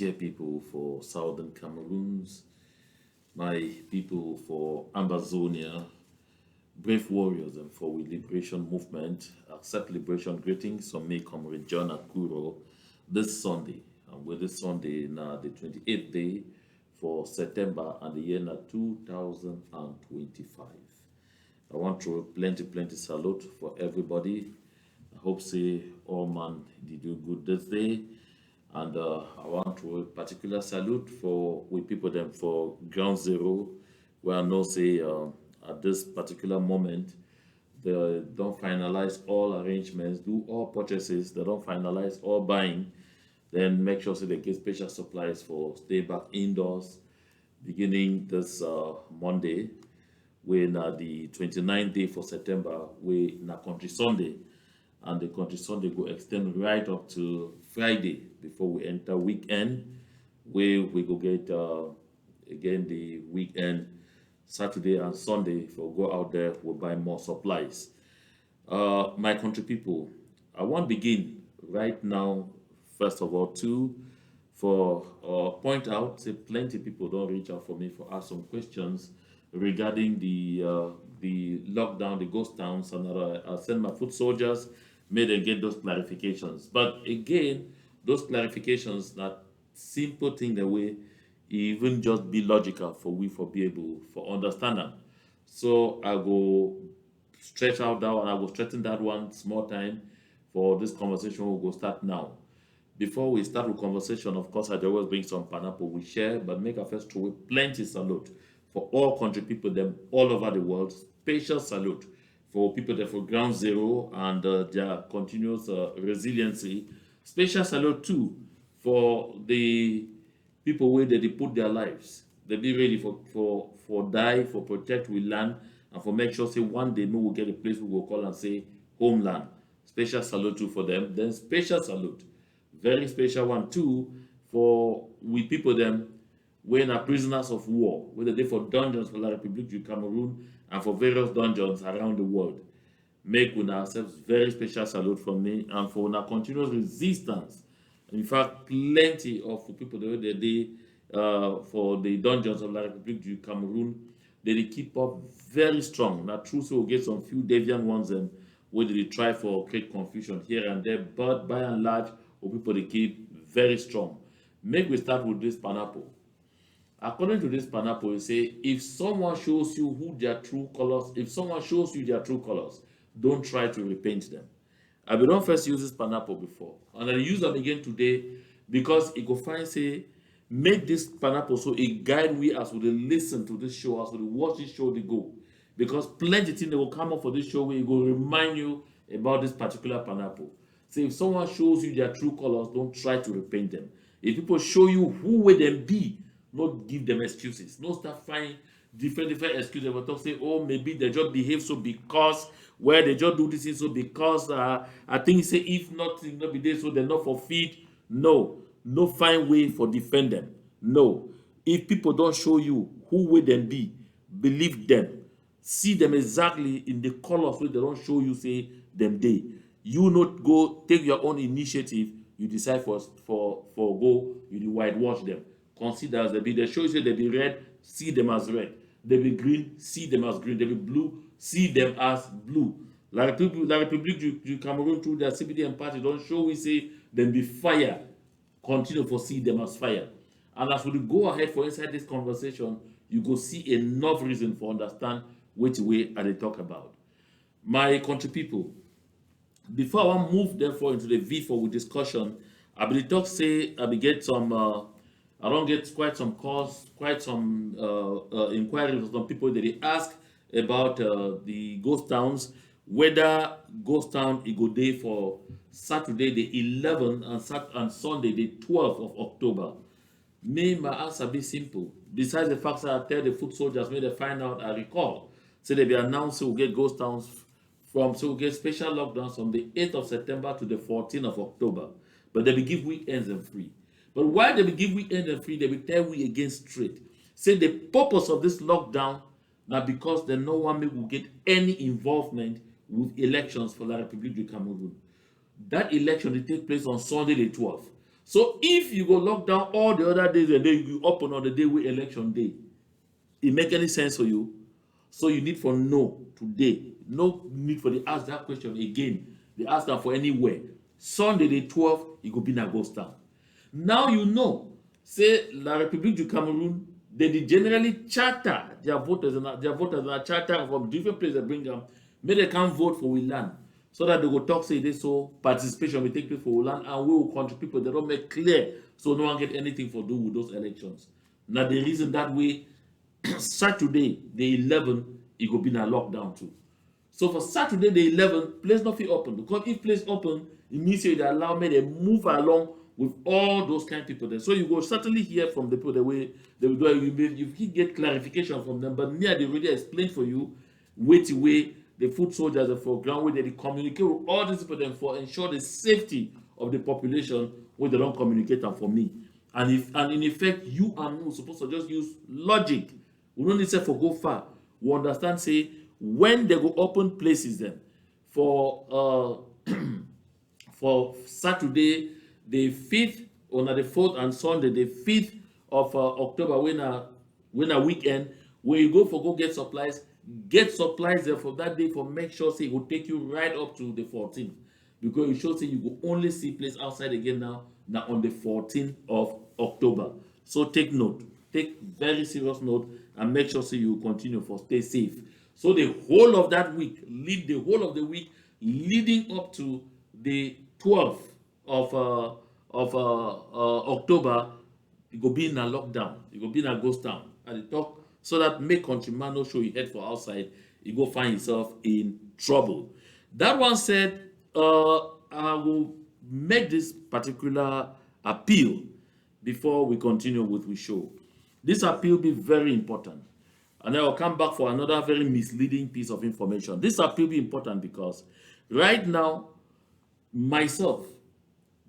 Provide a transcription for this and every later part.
dear people for Southern Cameroons, my people for Ambazonia, brave warriors and for we liberation movement, accept liberation greetings from me, Comrade John Akuro, this Sunday. And with this Sunday now the 28th day for September and the year now 2025. I want to plenty salute for everybody. I hope say all man did do good this day. And I want to particular salute for we people them for ground zero, where I know say at this particular moment they don't finalize all arrangements, do all purchases, they don't finalize all buying, then make sure say they get special supplies for stay back indoors beginning this Monday, when the 29th day for September, we na country Sunday, and the country Sunday go extend right up to Friday before we enter weekend, where we go get again the weekend Saturday and Sunday for go out there, we'll buy more supplies. My country people, I want to begin right now, first of all, to for point out, say plenty people don't reach out for me for ask some questions regarding the lockdown, the ghost towns, and I send my foot soldiers, may they get those clarifications. But again, those clarifications, that simple thing the way even just be logical for we for be able for understand them. So I go stretch out that one, I go straighten that one small time for this conversation will go start now. Before we start with conversation, of course, I always bring some pineapple we share, but make a first throw with plenty salute for all country people them all over the world. Special salute for people there for ground zero and their continuous resiliency. Special salute too for the people where they put their lives. They be ready for die, for protect we land, and for make sure say one day we will get a place we will call and say homeland. Special salute too for them. Then special salute, very special one too for we people them when are prisoners of war, whether they for dungeons for La République du Cameroun and for various dungeons around the world. Make with ourselves very special salute from me and for our continuous resistance. In fact, plenty of people the way they for the dungeons of La République du Cameroun, they keep up very strong. Now, true, so we get some few deviant ones where they try for create confusion here and there, but by and large, people they keep very strong. Make we start with this pineapple. According to this pineapple, you say if someone shows you who their true colors, if someone shows you their true colors, don't try to repaint them. I will not first use this pineapple before, and I use them again today because it go find say make this pineapple so it guide we as we listen to this show, as we watch this show they go. Because plenty things they will come up for this show where it will remind you about this particular pineapple. So if someone shows you their true colors, don't try to repaint them. If people show you who will them be, not give them excuses. Not start finding different excuses. They will talk say, oh, maybe they just behave so because where they just do this is so because I think say if not be there so they're not for feed. No fine way for defend them. No. If people don't show you who will them be, believe them. See them exactly in the colors where they don't show you say them day. You not go take your own initiative, you decide for go, you whitewash them. Consider as they be. They show you say they be red, see them as red. They be green, see them as green. They be blue, see them as blue. La République du Cameroun through their CBD and party don't show we say them be fire. Continue for see them as fire. And as we go ahead for inside this conversation, you go see enough reason for understand which way are they talk about. My country people, before I want move therefore into the V4 with discussion, I will talk say I will get some I don't get quite some calls, quite some inquiries from some people that they ask about the ghost towns, whether ghost town it go day for Saturday the 11th and Sunday the 12th of October. Me, my answer be simple. Besides the fact that I tell the foot soldiers when they find out, I recall. So they be announced we'll get ghost towns from so we'll get special lockdowns from the 8th of September to the 14th of October. But they will give weekends and free. But why they will give weekends and free, they will tell we against straight. Say the purpose of this lockdown now because the no one will get any involvement with elections for La République du Cameroun. That election will take place on Sunday the 12th. So if you go lock down all the other days and then you open on the day with election day, it make any sense for you? So you need for no today. No need for the ask that question again. They ask that for anywhere. Sunday the 12th, it could be in ghost town. Now you know. Say La République du Cameroun, they generally charter their voters and a charter from different places bring them. May they can vote for we land. So that they will talk say this so participation will take place for land and we will contribute people. They don't make clear so no one get anything for do with those elections. Now the reason that way Saturday, the 11th, it will be in a lockdown too. So for Saturday, the 11th, place not be open. Because if place open, it means they allow me to move along with all those kind of people there. So you will certainly hear from the people the way they will do it. You get clarification from them. But me, they already explained for you, wait away, the foot soldiers are for ground where they communicate with all these people then for ensure the safety of the population where they don't communicate and for me. And in effect, you and me are supposed to just use logic. We don't need to go far. We understand, say, when they go open places then for for Saturday, the 5th, on the 4th and Sunday, the 5th of October, when a weekend, where you go for go get supplies there for that day for make sure say it will take you right up to the 14th. Because it shows say you will only see place outside again now on the 14th of October. So take note, take very serious note and make sure say you continue for stay safe. So the whole of that week, the whole of the week leading up to the 12th of October, it go be in a lockdown. It go be in a ghost town. And they talk so that make countryman no show you head for outside, you go find yourself in trouble. That one said, I will make this particular appeal before we continue with the show. This appeal be very important. And I will come back for another very misleading piece of information. This appeal be important because right now, myself,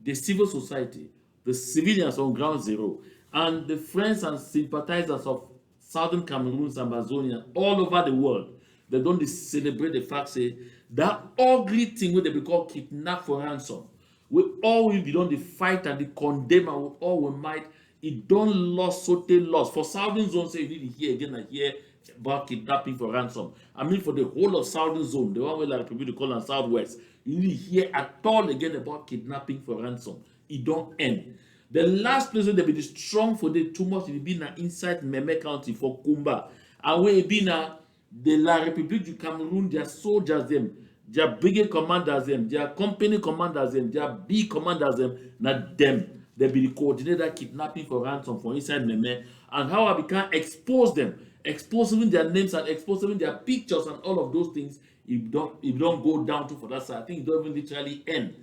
the civil society, the civilians on ground zero, and the friends and sympathizers of Southern Cameroon's Ambazonians all over the world, they don't celebrate the fact say that ugly thing where they be called kidnap for ransom. We all will be done the fight and the condemn and we all we might. It don't lost so they lost. For Southern Zone, say you need to hear again and hear about kidnapping for ransom. I mean for the whole of Southern Zone, the one where like people call on Southwest, you need to hear at all again about kidnapping for ransom. It don't end. The last place where they be strong for the too much it be na inside Meme County for Kumba. And where it be na the La République du Cameroon, their soldiers them, their brigade commanders them, their company commanders them, their big commanders them, not them. They be the coordinator kidnapping for ransom for inside Meme. And how I can expose them, expose even their names and expose even their pictures and all of those things. If don't go down to for that side, I think it don't even literally end.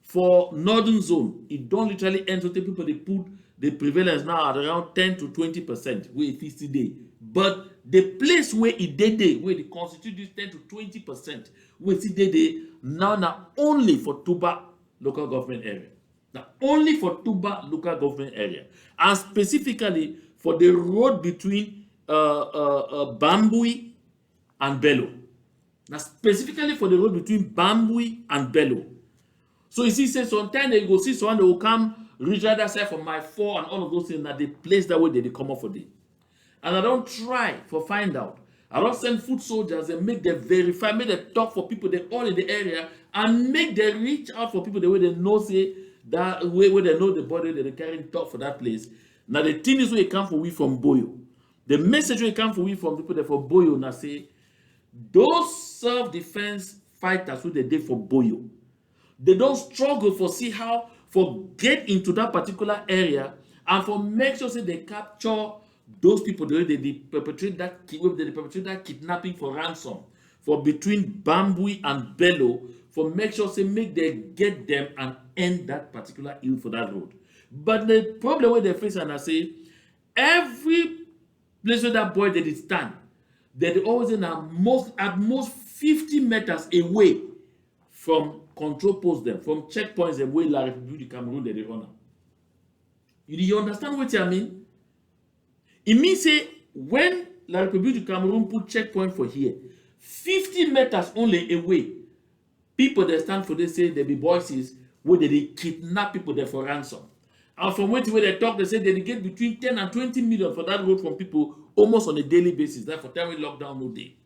For Northern Zone, it don't literally end to the people they put the prevalence now at around 10 to 20% where it is today. But the place where it did where they constitute this 10 to 20%, where it did now only for Tuba local government area. Now only for Tuba local government area. And specifically for the road between Bambui and Bello. Now specifically for the road between Bambui and Bello. So you see, say sometimes they go see someone that will come reach other side from my 4 and all of those things that they place that way they come up for them. And I don't try for find out. I don't send foot soldiers and make them verify, make them talk for people they all in the area and make them reach out for people the way they know say that way where they know the body that they carry talk for that place. Now the thing is where it come for we from Boyo. The message where it come for we from people that for Boyo now say those self-defense fighters who they did for Boyo. They don't struggle for see how for get into that particular area and for make sure say they capture those people the way they perpetrate that kidnapping for ransom for between Bambui and Bello for make sure say make they get them and end that particular ill for that road. But the problem where they face and I say every place where that boy they stand, they always in at most 50 meters away from control posts them, from checkpoints them where La République du Cameroun they run am. You understand what I mean? It means say when La République du Cameroun put checkpoint for here, 50 meters only away, people that stand for they say they be voices where they kidnap people there for ransom. And from where they talk, they say they get between 10 and 20 million for that road from people almost on a daily basis. That for time we lockdown no day.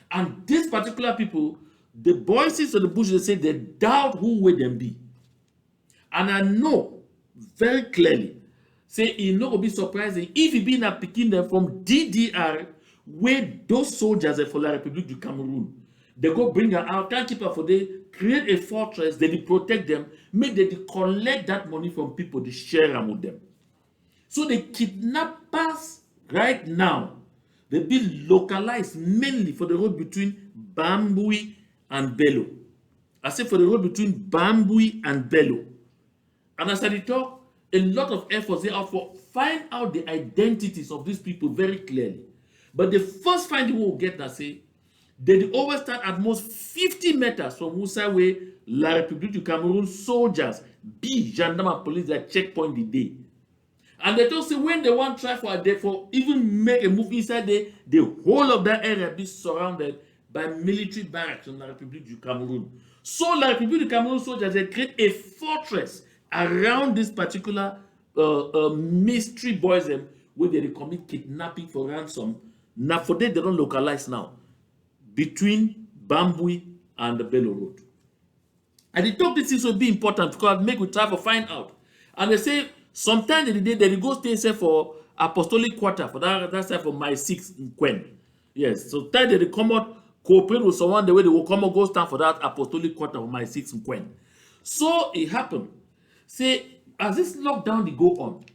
And these particular people, the voices of the bush, they say they doubt who will them be. And I know very clearly, say it not gonna be surprising if he be in a picking them from DDR, where those soldiers are for La République du Cameroun. They go bring her out, can't keep her for they create a fortress, they protect them, make they collect that money from people, they share them with them. So the kidnappers right now, they be localized mainly for the road between Bambui and Bello. I say for the road between Bambui and Bello. And as I talk, a lot of efforts they are for find out the identities of these people very clearly. But the first finding we will get that say they always start at most 50 meters from Musawe, La République du Cameroun soldiers, be gendarme and police that checkpoint the day. And they don't say when they want to try for a day for even make a move inside there, the whole of that area be surrounded by military barracks in La République du Cameroun. So La République du Cameroun soldiers they create a fortress around this particular mystery boys where they commit kidnapping for ransom. Now for that they don't localize now between Bambui and the Bello Road. And they talk this things will be important because make we try to find out. And they say sometimes they go stay say for apostolic quarter for that side for my 6 in Quen. Yes, so time they come out cooperate with someone the way they will come and go stand for that apostolic quarter for my 6 in Quen. So it happened. Say as this lockdown they go on,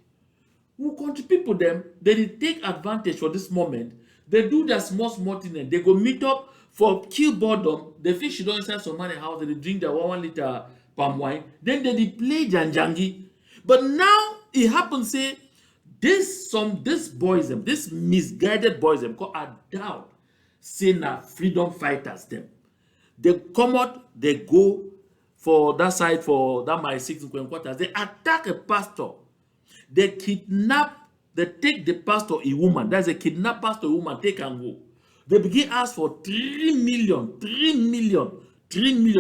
who country people them they take advantage for this moment. They do their small thing and they go meet up for kill boredom. They fish don't inside some money house. They drink their 1 liter palm wine. Then they play janjangi. But now it happens say this boys them, this misguided boys them called adult say na freedom fighters them. They come out, they go for that side for that my 6 quarters. They attack a pastor. They kidnap. They take the pastor a woman. That's a kidnap pastor a woman. Take and go. They begin ask for 3 million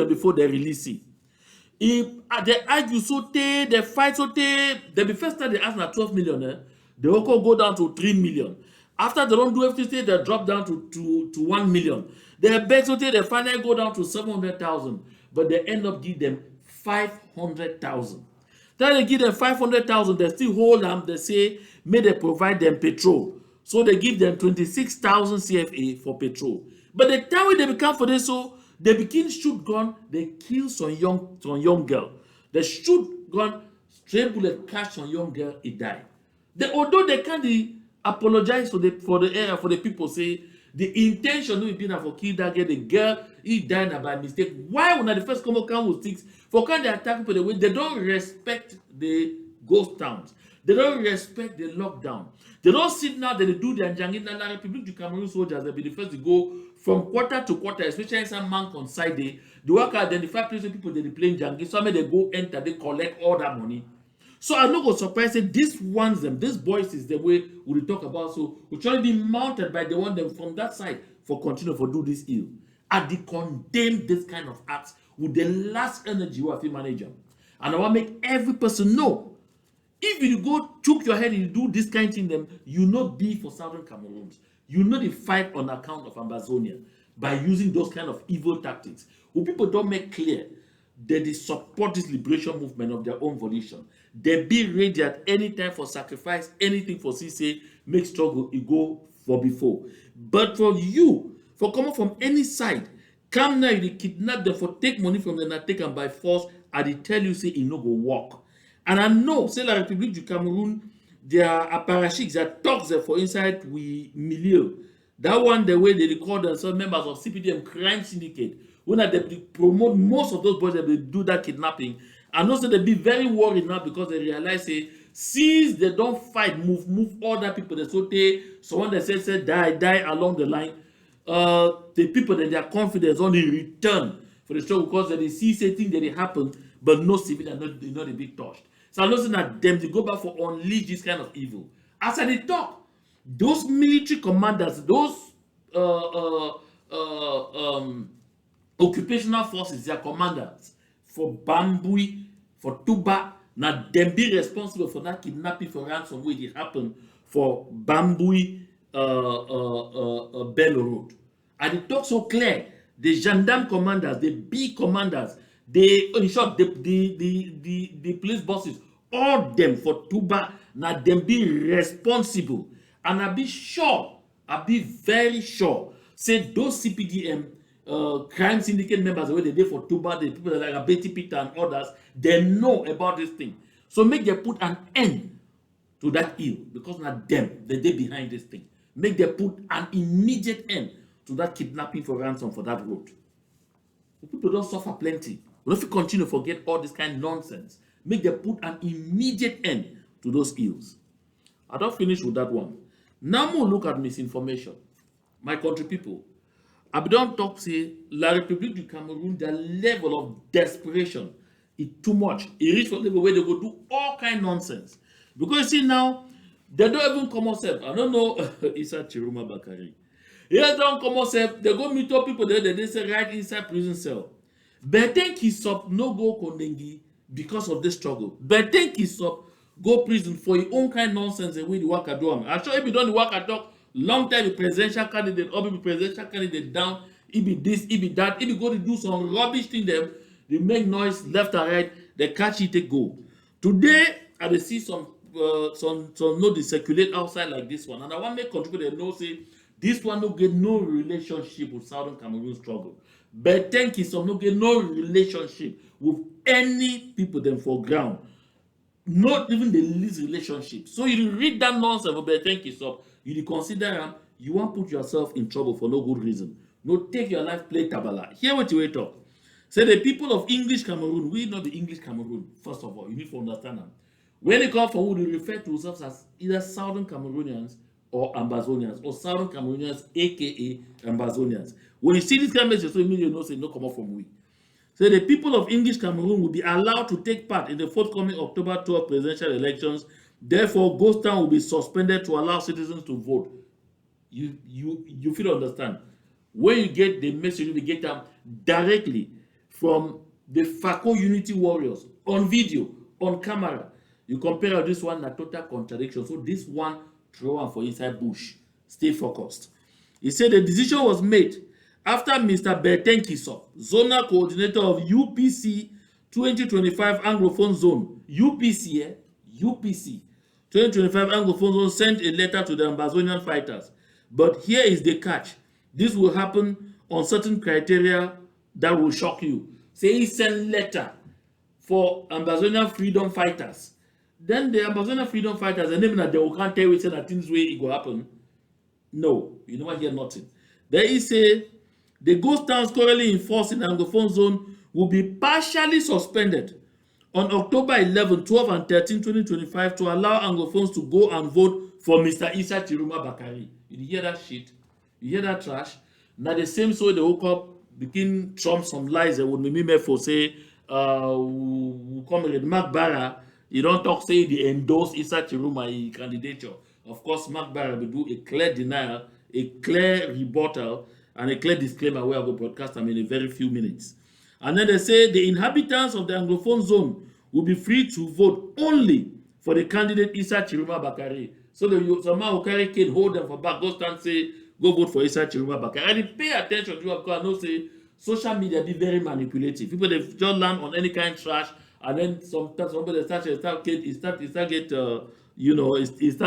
before they release it. If they argue so they fight so they be first time they ask na 12 million. They also go down to 3 million. After they don't do everything, they drop down to 1 million. They beg so they finally go down to 700,000, but they end up give them 500,000. Then they give them 500,000, they still hold them. They say may they provide them petrol, so they give them 26,000 CFA for petrol. But the time when they become for this, so they begin shoot gun. They kill some young girl. They shoot gun, straight bullet catch some young girl. He die. Although they can't apologize for the area for the people say the intention no be for kill that girl. The girl he died by mistake. Why when the first come with sticks for can they attack people the way they don't respect the ghost towns. They don't respect the lockdown. They don't sit now that they do their jangin. La République du Cameroun soldiers they be the first to go from quarter to quarter, especially in some month on side day. They work identify places people they playing jangin. So they go enter, they collect all that money. So I'm not going to surprise say these ones them, these boys is the way we talk about. So we try to be mounted by the one them from that side for continue for do this ill. And they condemn this kind of acts with the last energy we have to manage them. And I want to make every person know. If you go choke your head and you do this kind of thing, then you not be for Southern Cameroons. You know the fight on account of Ambazonians by using those kind of evil tactics. When people don't make clear that they support this liberation movement of their own volition, they be ready at any time for sacrifice, anything for CC, make struggle, it go for before. But for you, for coming from any side, come now, you kidnap them for take money from them and take them by force, and they tell you say it no go work. And I know, say La République du Cameroun, their apparatchiks, their talks there for inside we milieu. That one, the way they record themselves members of CPDM crime syndicate, when they promote most of those boys that they do that kidnapping, and also they be very worried now because they realize say since they don't fight, move other people, they so they someone that says die along the line, the people that their confidence only return for the struggle because they see something that it happen, but no civilian not a bit touched. So I'm not saying that them to go back for unleash this kind of evil. As I talk, those military commanders, those occupational forces, their commanders for Bambui, for Tuba, Now, them be responsible for that kidnapping for ransom wey dey happen for Bambui Bello Road. And it talks so clear. The gendarme commanders, the big commanders, in short, the police bosses, all them for Tuba, now them be responsible. And I be sure, I be very sure, say those CPDM crime syndicate members wey dey dey for Tuba, the people like Abeti Peter and others, they know about this thing. So make them put an end to that ill, because na them they dey behind this thing. Make them put an immediate end to that kidnapping for ransom for that road. The people don't suffer plenty. We don't fit continue to forget all this kind of nonsense. Make them put an immediate end to those ills. I don't finish with that one. Now more look at misinformation. My country people, I don't talk say La République du Cameroun, the level of desperation is too much. It reach for level where they go do all kind of nonsense. Because you see now, they don't even come out. I don't know Issa Chiruma Bakari. Yes, don't come out. They go meet up people there, they say right inside prison cell. But think he's up no go Kondengi because of this struggle. But think he's up go prison for your own kind of nonsense and with the work I do. I'm sure if you don't work at all, long time the presidential candidate or the presidential candidate down, it be this, it be that, if you go to do some rubbish thing them, they make noise left and right, they catch it, they go. Today, I will see some know they circulate outside like this one. And I want to make country they know say this one no get no relationship with Southern Cameroon struggle. But thank you, some no get no relationship with any people them for ground. Not even the least relationship. So you read that nonsense about thank you, so you consider you won't put yourself in trouble for no good reason. No, take your life, play tabala. Hear what you wait up. Say the people of English Cameroon, we know the English Cameroon, first of all, you need to understand them. When they come forward, they refer to themselves as either Southern Cameroonians or Ambazonians, or Southern Cameroonians, aka Ambazonians. When you see this kind of message, so immediately you know, say no come up from we. So the people of English Cameroon will be allowed to take part in the forthcoming October 12 presidential elections. Therefore, Ghost Town will be suspended to allow citizens to vote. You feel understand? When you get the message, you get them directly from the FACO Unity Warriors on video, on camera. You compare this one, a total contradiction. So this one, throw one for inside bush. Stay focused. He said the decision was made after Mr. Bertin Kisop, zonal coordinator of UPC 2025 Anglophone Zone, UPC, UPC 2025 Anglophone Zone sent a letter to the Ambazonian fighters. But here is the catch. This will happen on certain criteria that will shock you. Say he sent letter for Ambazonian freedom fighters. Then the Ambazonian freedom fighters, and even that they can't tell you that things way it will happen. No, you don't hear nothing. There is a the ghost towns currently enforced in the Anglophone zone will be partially suspended on October 11, 12, and 13, 2025 to allow Anglophones to go and vote for Mr. Issa Chiruma Bakari. You hear that shit? You hear that trash? Now the same so they woke up begin Trump some lies that would be me for say we come with Mark Barra. You don't talk say they endorse Issa Chiruma candidature. Of course, Mark Barra will do a clear denial, a clear rebuttal, and a clear disclaimer where I will broadcast them in a very few minutes. And then they say the inhabitants of the Anglophone zone will be free to vote only for the candidate Issa Chiruma Bakari. So the somehow carry can hold them for back, go stand say, go vote for Issa Chiruma Bakari. And pay attention to it because I know say social media be very manipulative. People they just land on any kind of trash, and then sometimes somebody start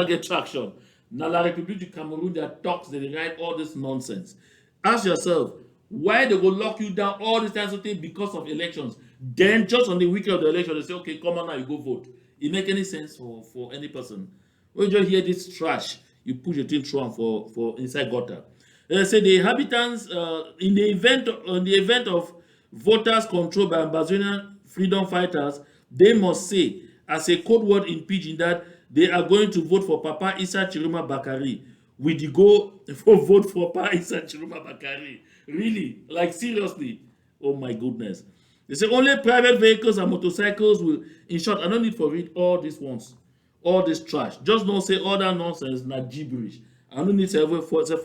get traction. Now La République du Cameroun that talks, they write all this nonsense. Ask yourself, why they go lock you down all this time because of elections? Then just on the weekend of the election, they say, okay, come on now, you go vote. It make any sense for any person? When you just hear this trash, you push your thing through for inside gutter. They say the inhabitants in the event of voters controlled by Ambazonian freedom fighters, they must say as a code word in pidgin that they are going to vote for Papa Issa Chiruma Bakari. Will you go for vote for Papa Issa Chiruma Bakari? Really? Like seriously? Oh my goodness. They say only private vehicles and motorcycles will, in short, I don't need to read all these ones, all this trash. Just don't say all that nonsense, not gibberish. I don't need to ever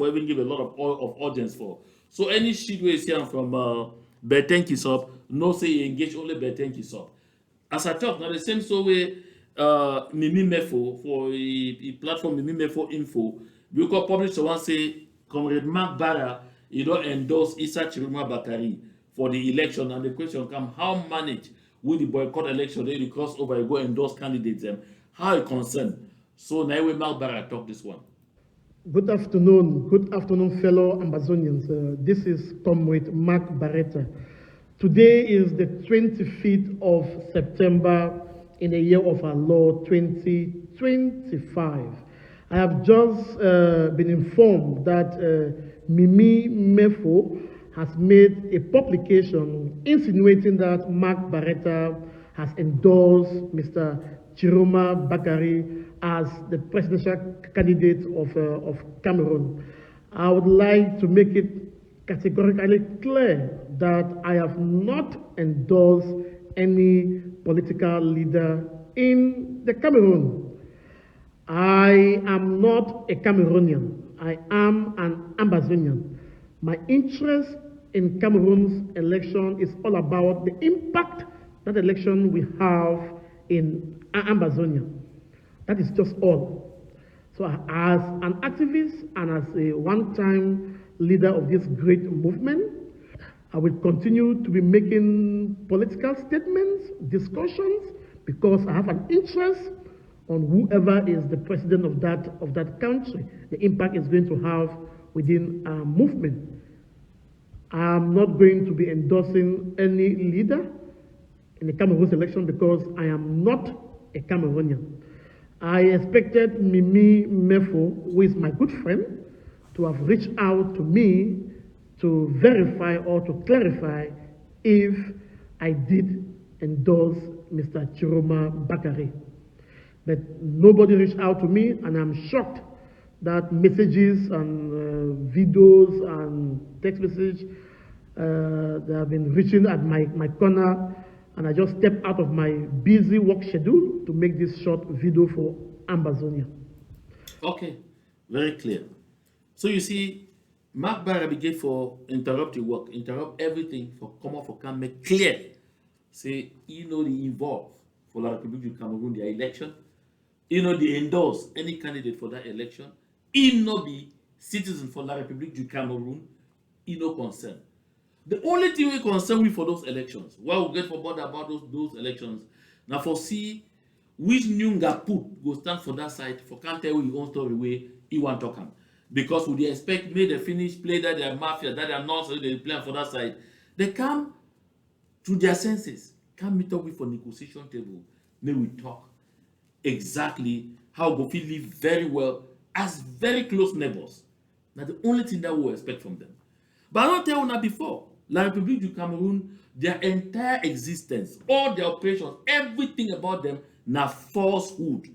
even give a lot of audience for. So any shit we see from Bertin Kisop, no say you engage only Bertin Kisop. As I talk now, the same so way Mimi Mefo for a platform Mimi Mefo info, we could publish the one say Comrade Mark Barra, you don't endorse Issa Chiruma Bakari for the election, and the question come how manage with the boycott election, they cross over, you go endorse candidates them, how it concern. So now we Mark Barra talk this one. Good afternoon, fellow Ambazonians. This is Comrade Mark Barretta. Today is the 25th of September in the year of our Lord 2025. I have just been informed that Mimi Mefo has made a publication insinuating that Mark Barretta has endorsed Mr. Chiroma Bakari as the presidential candidate of Cameroon. I would like to make it categorically clear that I have not endorsed any political leader in the Cameroon. I am not a Cameroonian. I am an Ambazonian. My interest in Cameroon's election is all about the impact that election will have in Ambazonia. That is just all. So as an activist and as a one-time leader of this great movement, I will continue to be making political statements, discussions, because I have an interest on whoever is the president of that country, the impact it's going to have within our movement. I'm not going to be endorsing any leader in the Cameroon election because I am not a Cameroonian. I expected Mimi Mefo, who is my good friend, to have reached out to me to verify or to clarify if I did endorse Mr. Chiroma Bakari. But nobody reached out to me, and I'm shocked that messages and videos and text messages they have been reaching at my corner, and I just stepped out of my busy work schedule to make this short video for Ambazonia. Okay, very clear. So you see, Mark Barra began for interrupt your work, interrupt everything for come out for can make clear. Say, you know, the involved for La République du Cameroun, their election. You know, they endorse any candidate for that election. He no be citizen for La République du Cameroun. He no concern. The only thing we concern with for those elections, what we get for bother about those elections, now for see which new put go stand for that side for can't tell you own story way he want to come. Because we expect may they finish play that they are mafia, that they are nonsense, they play for that side. They come to their senses, come meet up with for negotiation table, may we talk exactly how we feel live very well as very close neighbors. Now the only thing that we expect from them. But I don't tell you before. La République du Cameroun, their entire existence, all their operations, everything about them, na falsehood.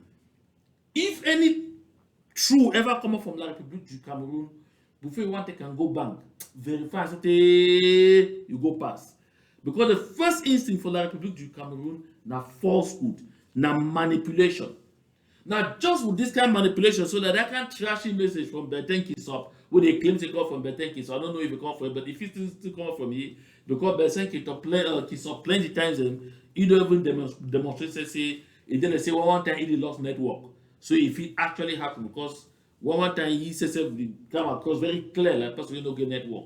If any true ever come up from La République du Cameroun, before you want to can go bank, verify, you go pass. Because the first instinct for La République du Cameroun, na falsehood, na manipulation. Now, just with this kind of manipulation, so that I can trash a message from Betenki up, where they claim to come from Betenki, so I don't know if it come from it, but if it still come from here, because Betenki to plenty times, he don't even demonstrate, say, he didn't say one time he lost network. So if it actually happened, because one time he says it come across very clear, like person you don't get network.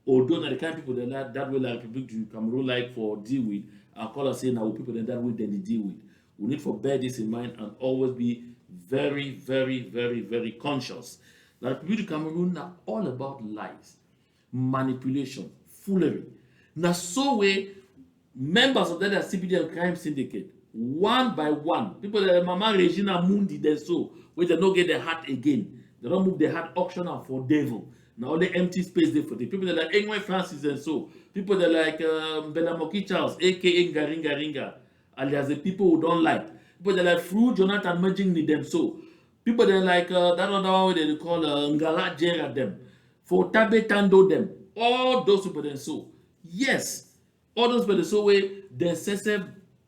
Although the kind of people that way like Republic du Cameroon like for deal with, I call us saying now people that way then they deal with. We need to bear this in mind and always be very, very, very, very conscious. Like Republic du Cameroon are all about lies, manipulation, foolery. Now so way members of that CPDM crime syndicate, one by one, people that Mama Regina Mundi they so where they don't get their heart again. They don't move their heart auction out for devil. Now all the empty space there for the people that like Engwe Francis and so people that like Benamoki Charles, aka Ngaringa Ringa, alias the people who don't like. People that like Fru Jonathan merging with them so people that like that other one they call Ngala Jera them, for Tabe Tando them, all those people then so yes, all those people so way they say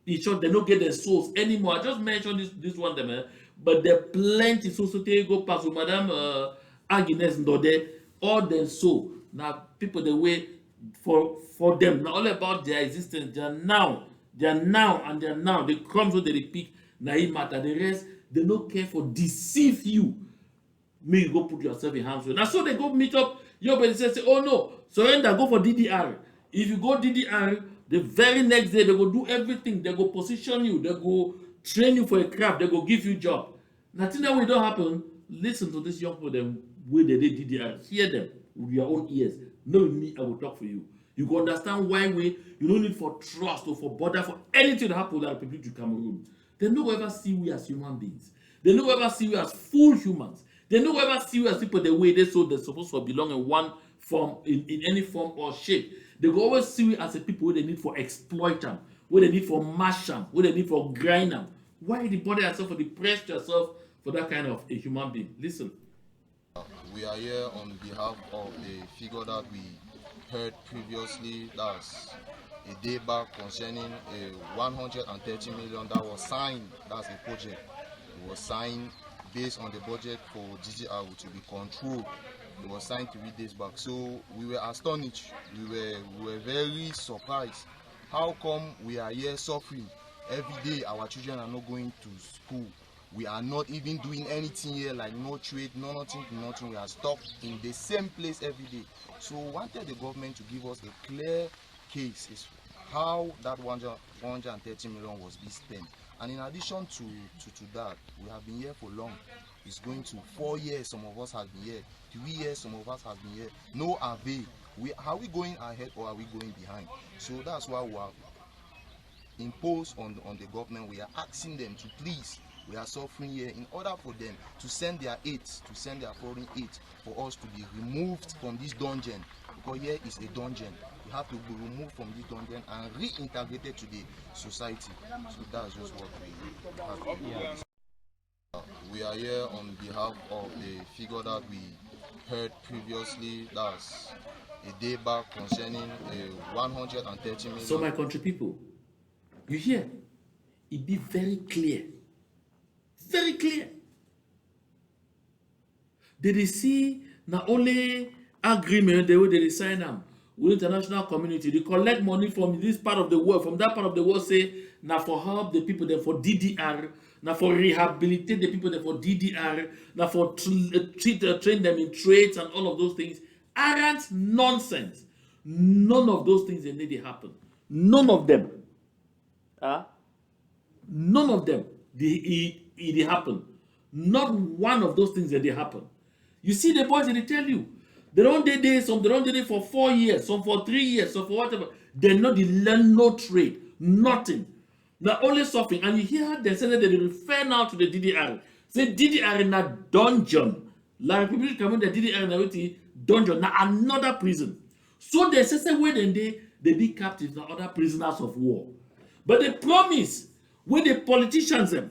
each other they don't get their souls anymore. I just mentioned this one them, but there plenty so they go past with Madame Agnes Ndode, all them so now people the way for them now all about their existence they are now They are now and they are now. The crumbs wey they pick, na it matter. The rest, they no care for deceive you. Make you go put yourself in harm's way. Now so they go meet up your body say, oh no, surrender, go for DDR. If you go DDR, the very next day they go do everything. They go position you, they go train you for a craft, they go give you job. Nothing that way don't happen. Listen to this young people them where they did DDR. Hear them with your own ears. No me, I will talk for you. You go understand why you don't need for trust or for border for anything that happen with the Republic of Cameroon. They no ever see we as human beings. They no ever see we as full humans. They no ever see you as people the way they so they're supposed to belong in one form, in any form or shape. They go always see you as a people where they need for exploit them, where they need for mash them, where they need for grind them. Why the bother yourself or depress yourself for that kind of a human being? Listen. We are here on behalf of the figure that we heard previously. That's a day back concerning a 130 million that was signed. That's a project. It was signed based on the budget for DDR to be controlled. It was signed 3 days back. So we were astonished. We were very surprised. How come we are here suffering? Every day our children are not going to school. We are not even doing anything here, like no trade, nothing. We are stuck in the same place every day. So we wanted the government to give us a clear case is how that 130 million was being spent. And in addition to that, we have been here for long. It's going to 4 years, some of us have been here. 3 years, some of us have been here. No avail. Are we going ahead or are we going behind? So that's why we are imposed on the government. We are asking them to please, we are suffering here, in order for them to send their aid, to send their foreign aid for us to be removed from this dungeon, because here is a dungeon. We have to be removed from this dungeon and reintegrated to the society. So that's just what we have to do. We are here on behalf of the figure that we heard previously. That's a day back concerning a 130 million. So my country people, you hear? It be very clear. Very clear. Did they see not only agreement the way they sign them with international community, they collect money from this part of the world, from that part of the world, say now for help the people there for DDR, now for rehabilitate the people there for DDR, now for train them in trades and all of those things. Arrant nonsense. None of those things they need to happen. None of them. None of them it happen. Not one of those things that they happen. You see the boys they tell you they don't do this, some they don't do it for 4 years, some for 3 years, some for whatever. They not they learn no trade, nothing. They're only suffering. And you hear they say that they refer now to the DDR. Say DDR in a dungeon. Like people come in the DDR in a dungeon, now another prison. So they say where then they be captives, now other prisoners of war. But they promise when the politicians them,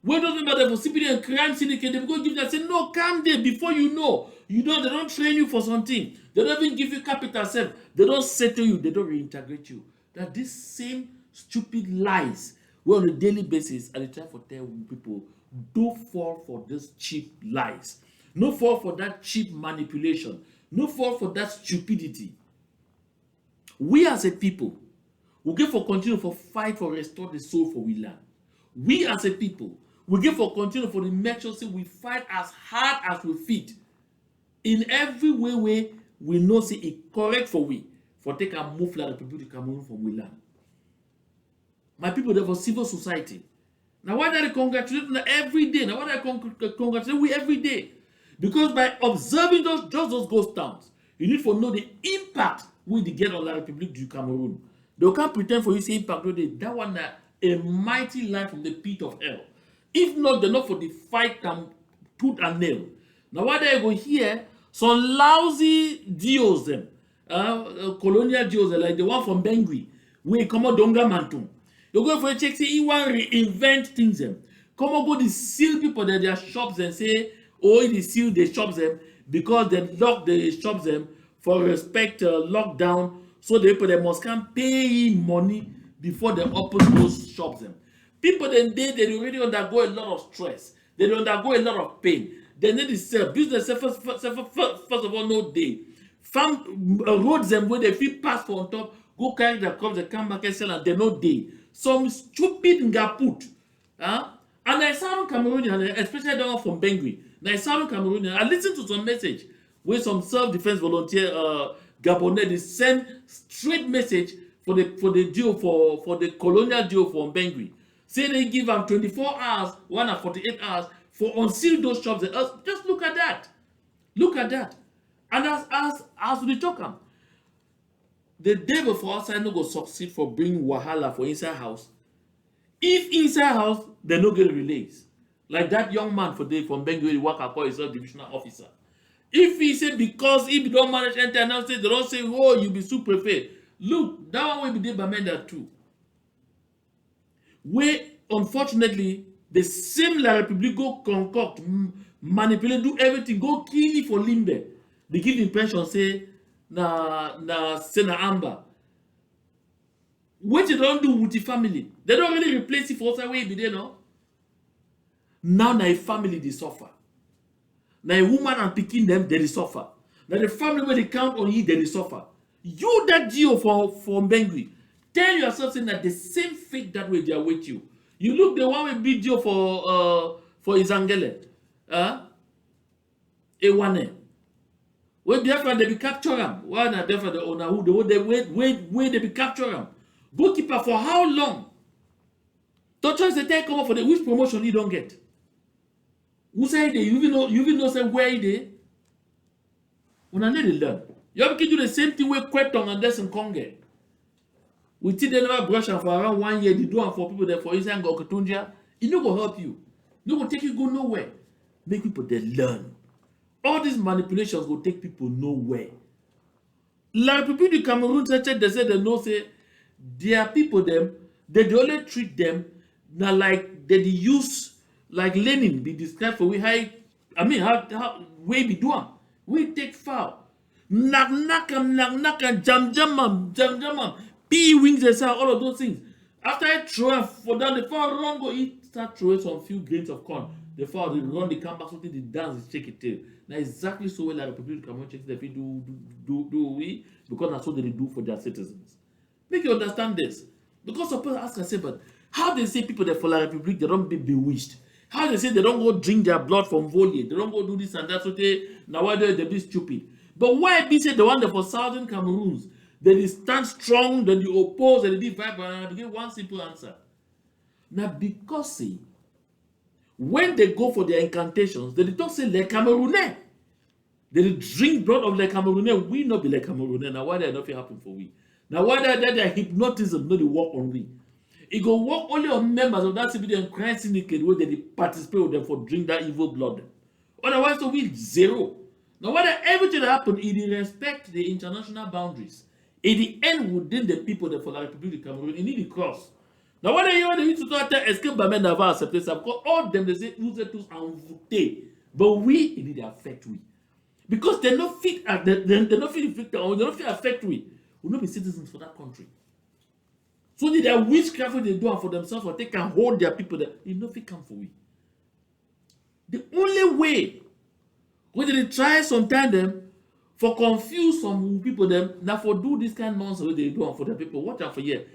when those members of CPD and crime syndicate, they go give them say, no, come there before you know. They don't train you for something. They don't even give you capital self. They don't settle you, they don't reintegrate you. That these same stupid lies where on a daily basis and they try to tell people, don't fall for these cheap lies. No fall for that cheap manipulation. No fall for that stupidity. We as a people, we give for continue for fight for restore the soul for we land. We as a people, we give for continue for the make sure say we fight as hard as we fit. In every way we know say it correct for we for take a move like the Republic of Cameroon from we land. My people, they for civil society. Now why they congratulate every day? Now why they congratulate we every day? Because by observing just those ghost towns, you need to know the impact we get on the Republic du Cameroon. They can't pretend for you say impact that one a mighty line from the pit of hell. If not, they're not for the fight can put a nail. Now why they go here? Some lousy deals them, colonial deals like the one from Bangui, where come out Donga Mantum. You go for a check, say he want reinvent things them. Come on, go to seal people at their shops and say, oh, they seal the shops them because they lock the shops them for respect lockdown. So the people they must come pay money before they open those shops them. People then they already undergo a lot of stress. They undergo a lot of pain. They need to sell business first of all no day. Farm roads them where they feel pass for on top go carry their crops, they come back and sell, and they no day. Some stupid ngaput. Huh? And I sound Cameroonian, especially the one from Bangui. I sound Cameroonian. I listen to some message where some self-defense volunteer Gabonese they send straight message for the deal for the colonial deal from Bangui. Say they give them 24 hours, 1 or 48 hours for unseal those shops. Just look at that. Look at that. And as we talk, the devil for outside no go succeed for bring wahala for inside house. If inside house, they no get release. Like that young man from Bengue, work call himself divisional officer. If he say because if you don't manage enter and now say they don't say, oh, you be super prepared. Look, that one will be there by Menda too. Where unfortunately the same La Republic go concoct, manipulate, do everything, go kill it for Limbe. They give the impression say na Amber. What you don't do with the family, they don't really replace it for outside way be there, no? Now a family they suffer. Now a woman and picking them, they suffer. Now the family where they count on you, they suffer. You that Geo from Bangui, tell yourself saying that the same fate that way they are with you. You look the one with big Geo for Izangele. Ewane. When therefore they be capture them. Why not therefore the owner who the way they be capture them? Goalkeeper for how long? Don't try to take over for the which promotion you don't get. Who say they? You even know say where they? When I need to learn. You have to do the same thing with Kwetong and Des in Congo. We see they never brush them for around 1 year. They do it for people that for instance go Ketunja. It no go help you. No go take you go nowhere. Make people they learn. All these manipulations will take people nowhere. Like people in Cameroun, they say they know say their people them they only treat them now like they use like Lenin be described for we high. I mean how we be doing. We take foul. Knock jam, pea wings and all of those things. After I throw for down the foul run go eat start throwing some few grains of corn. The foul they run they come back something they dance they shake it tail. Now exactly so well like the people come on check the do we because that's what they do for their citizens. Make you understand this. Because suppose ask and say, but how they say people that for La Republic they don't be bewitched? How they say they don't go drink their blood from Volier, they don't go do this and that, so they now why they be stupid. But why be say the one that for Southern Cameroons, they stand strong, then you oppose, and they be vibrant, and they give one simple answer. Now because see, when they go for their incantations, they talk say Les Camerounais. They drink blood of Les Camerounais. We not be Les Camerounais. Now why they nothing happen for we? Now why their hypnotism no they work on we? It go work only on members of that civilian crime syndicate where they participate with them for drink that evil blood. Otherwise, so we zero. Now whether everything that happen, it respect the international boundaries. In the end, within the people that for La Republic of Cameroon, it need to cross. Now whether you want to to try to escape by men never accept this, because all them they say use it to vote. But we it need to affect we. Because they not fit they not fit inflict or they not fit affect we. We not be citizens for that country. So they are witchcraft they do for themselves, or they can hold their people there. It no fit come for we. The only way when they try sometimes them for confuse some people them now for do this kind of nonsense they do for the people. Watch out for here.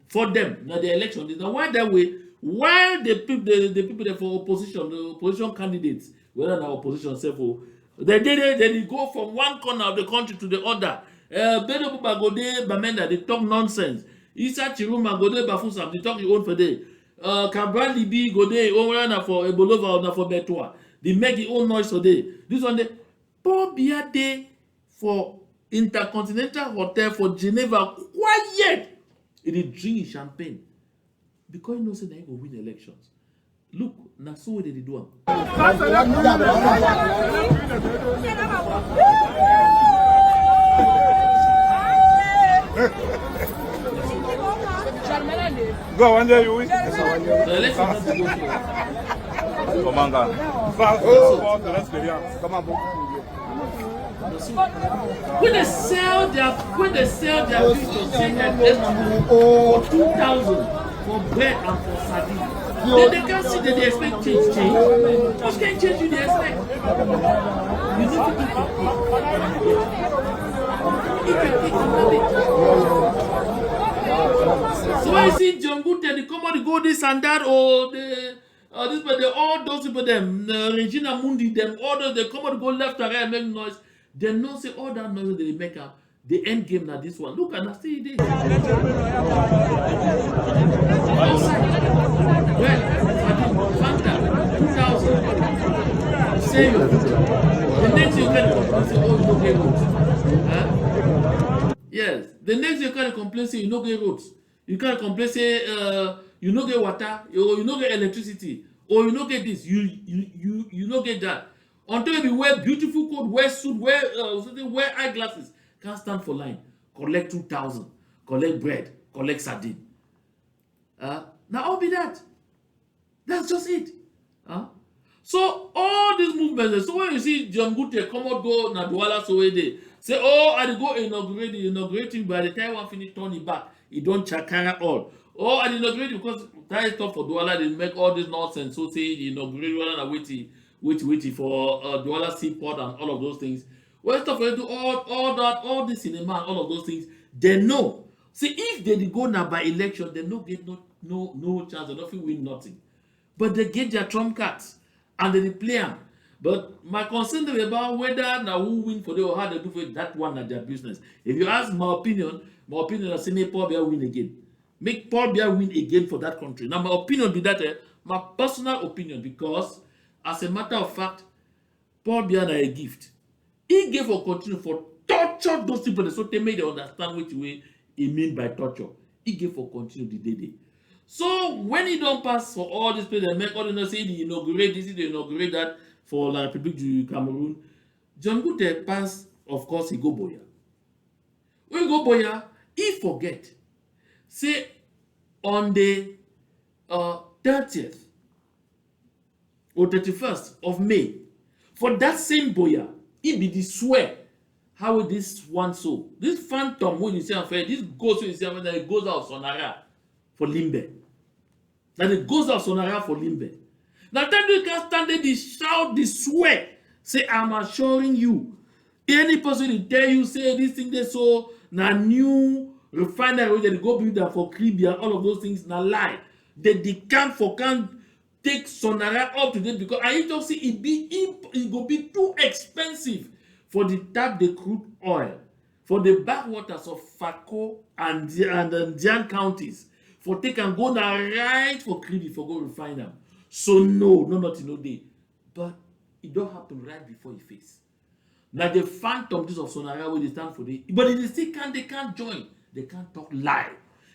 For them, now the election. Now why that way? While the people that for opposition, the opposition candidates, whether now opposition self, they go from one corner of the country to the other. Bedo Buba go there, Bamenda, they talk nonsense. Isa Chiruma go there, Bafusam, they talk your own for day. Cabral Libi go there, own for Ebolova or for Betua. They make their own noise for day. This one, the poor Biade for Intercontinental Hotel for Geneva, quiet. It drink champagne. Because you know say they go win elections. Look, now so what did they do? Go one day you win. The election has to go through. Come on, come on. When they sell their pictures, sell that for 2,000 for bread and for sardine. They can't see that they expect change. What can change you they expect? You need to eat your cake. Eat your cake and have it. the commodity go this and that, or this, but all those people, them, Regina Mundi, them, all those, they come and go left and right and make noise. They know say all that noise that they make up. The end game now this one. Look, and I see this. Outside. Well, Fanta, 2000. Say your the next you can complain say, oh, you no get roads. Huh? Yes. The next you can complain say, you no get roads. You can complain say, you no get water, or you no get electricity, or you no get this, you no get that. Until you wear beautiful coat, wear suit, wear eyeglasses, can't stand for line. Collect 2,000, collect bread, collect sardine. Now all be that. That's just it. So all these movements, so when you see John Gute come out go na Douala Soweto, say, oh, I go inaugurating, by the time one finish turn it back, he don't chakara all. Oh, I inaugurate because that is stuff for Douala, they make all this nonsense. So say the inaugurate one and wait for Douala Seaport and all of those things. Well, stuff for do all this cinema and all of those things, they know. See, if they go now by election, they no get no chance, they don't win nothing. But they get their trump cards and they play them. But my concern is about whether now who win for them or how they do for it, that one at their business. If you ask my opinion is say make Paul Biya win again. Make Paul Biya win again for that country. Now my opinion be that my personal opinion, because as a matter of fact, Paul Biya na a gift. He gave for continue for torture those people so they made them understand which way he mean by torture. He gave for continue the day. So when he don't pass for all these people, they make all the say they inaugurate this, they inaugurate that for La République du Cameroun. John Gute pass, of course, he go Boya. When he go Boya, he forget. Say on the 30th or 31st of May, for that same Boya, he be the swear how this one so. This phantom when you see affair, this ghost when you see affair, that it goes out of Sonara for Limbe. That it goes out of Sonara for Limbe. Now time you can stand there, they shout, they swear, say, I'm assuring you. Any person will tell you, say this thing they so na new refinery they go build that for Caribbean, all of those things na lie. They can't take Sonara up to date because I just see it go be too expensive for the tap the crude oil, for the backwaters of Fako and Dian counties, for take and go now right for Caribbean for go refine them. So nothing no day. But it don't happen right before your face. Now the phantom this of Sonara where they stand for the, but they can't join. They can't talk lie.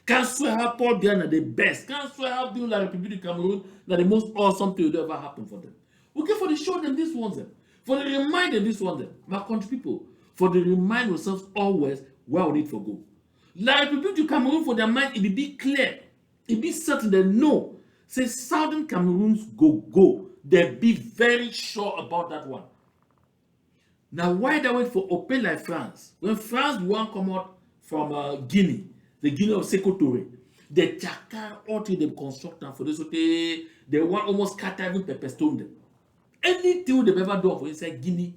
Can't swear how Paul Biya are the best. Can't swear how being La République du Cameroun that the most awesome thing will ever happen for them. Okay, for the show them this ones them. For the remind them this one them. My country people, for the remind yourselves always where we need for go. La République du Cameroun for their mind, it be clear. It be certain they know. Say Southern Cameroons go. They be very sure about that one. Now why they wait for open like France? When France want come out from Guinea, the Guinea of Sékou Touré, they chakar all to them construct them for this. So they want almost scatter even pepper stone them. Anything they've ever done for inside Guinea,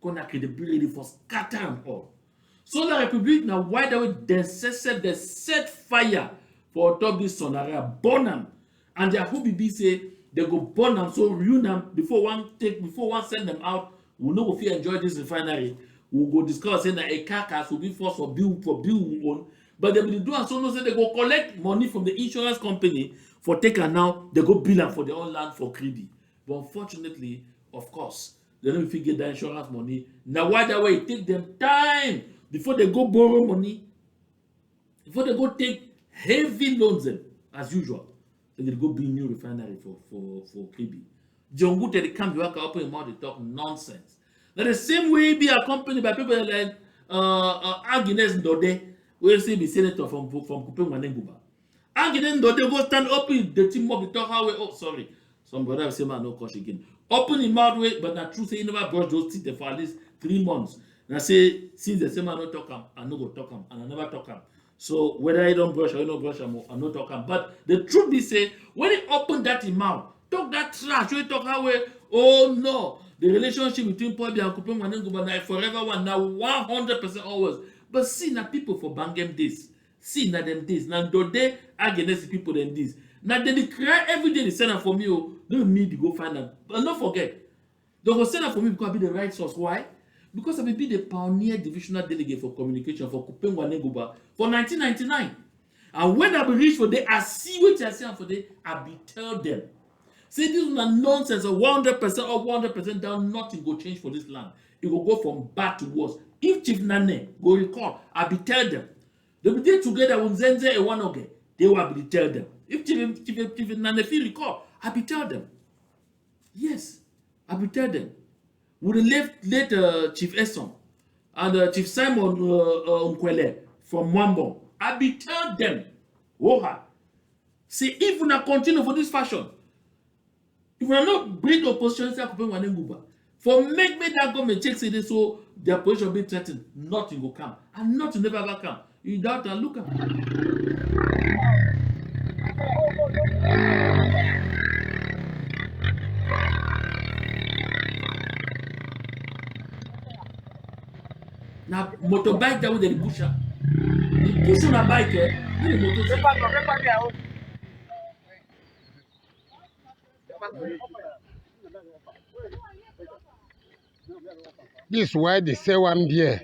gonna credibility for scatter them all. So La République now why they set fire for top this Sonara, burn them, and their who be say they go burn them so ruin them before one send them out. We know if you enjoy this refinery, we'll go discuss saying that a carcass will be forced for bill own. But they will do and so no say they go collect money from the insurance company for taker now, they go bill them for their own land for credit. But unfortunately, of course, they don't even get the insurance money. Now why that way it take them time before they go borrow money, before they go take heavy loans them, as usual. So they go build new refinery for KB. John Gute they come back up in mouth, they talk nonsense. Now the same way be accompanied by people like Agnes Ndode, where say be senator from Kupeng Manenguba. Agnes Ndode go stand up in the team up, talk how way. Oh sorry, some brother say man no coach again. Open him mouth way, but not true say he never brush those teeth for at least 3 months. And I say since the same man no talk him, I no go talk him, and I never talk him. So whether I don't brush or you don't brush him, I no talk him. But the truth be say when he open that in mouth, talk that trash, we talk how way. Oh no, the relationship between Paul Biya and Kupeng Manenguba now forever one, now 100% always. But see now people for Bangem this See, now them days. Now do they against the people them this. Now they cry every day they send them for me. Oh, don't need to go find them. But don't forget, they go send them for me because I be the right source. Why? Because I will be the pioneer divisional delegate for communication for Kupengwa Neguba for 1999. And when I be reach for them, I see what I see for them, I be tell them. Say this is nonsense of 100% or 100% down, nothing go change for this land. It will go from bad to worse. If Chief Nane go recall, I be tell them. They be there together with Zenze and one okay. They will be tell them. If Chief Nane feel recall, I be tell them. Yes, I be tell them. With the late Chief Esson and Chief Simon Nkwele from Mwambo, I be tell them. Woha. See, if we not continue for this fashion, if we are not bring opposition for make that government check say this so their position be threatened, nothing will come. And nothing never ever come. You doubt and look at now motorbike that with the pusher. The push on a bike, the motorcycle. This is why they say one beer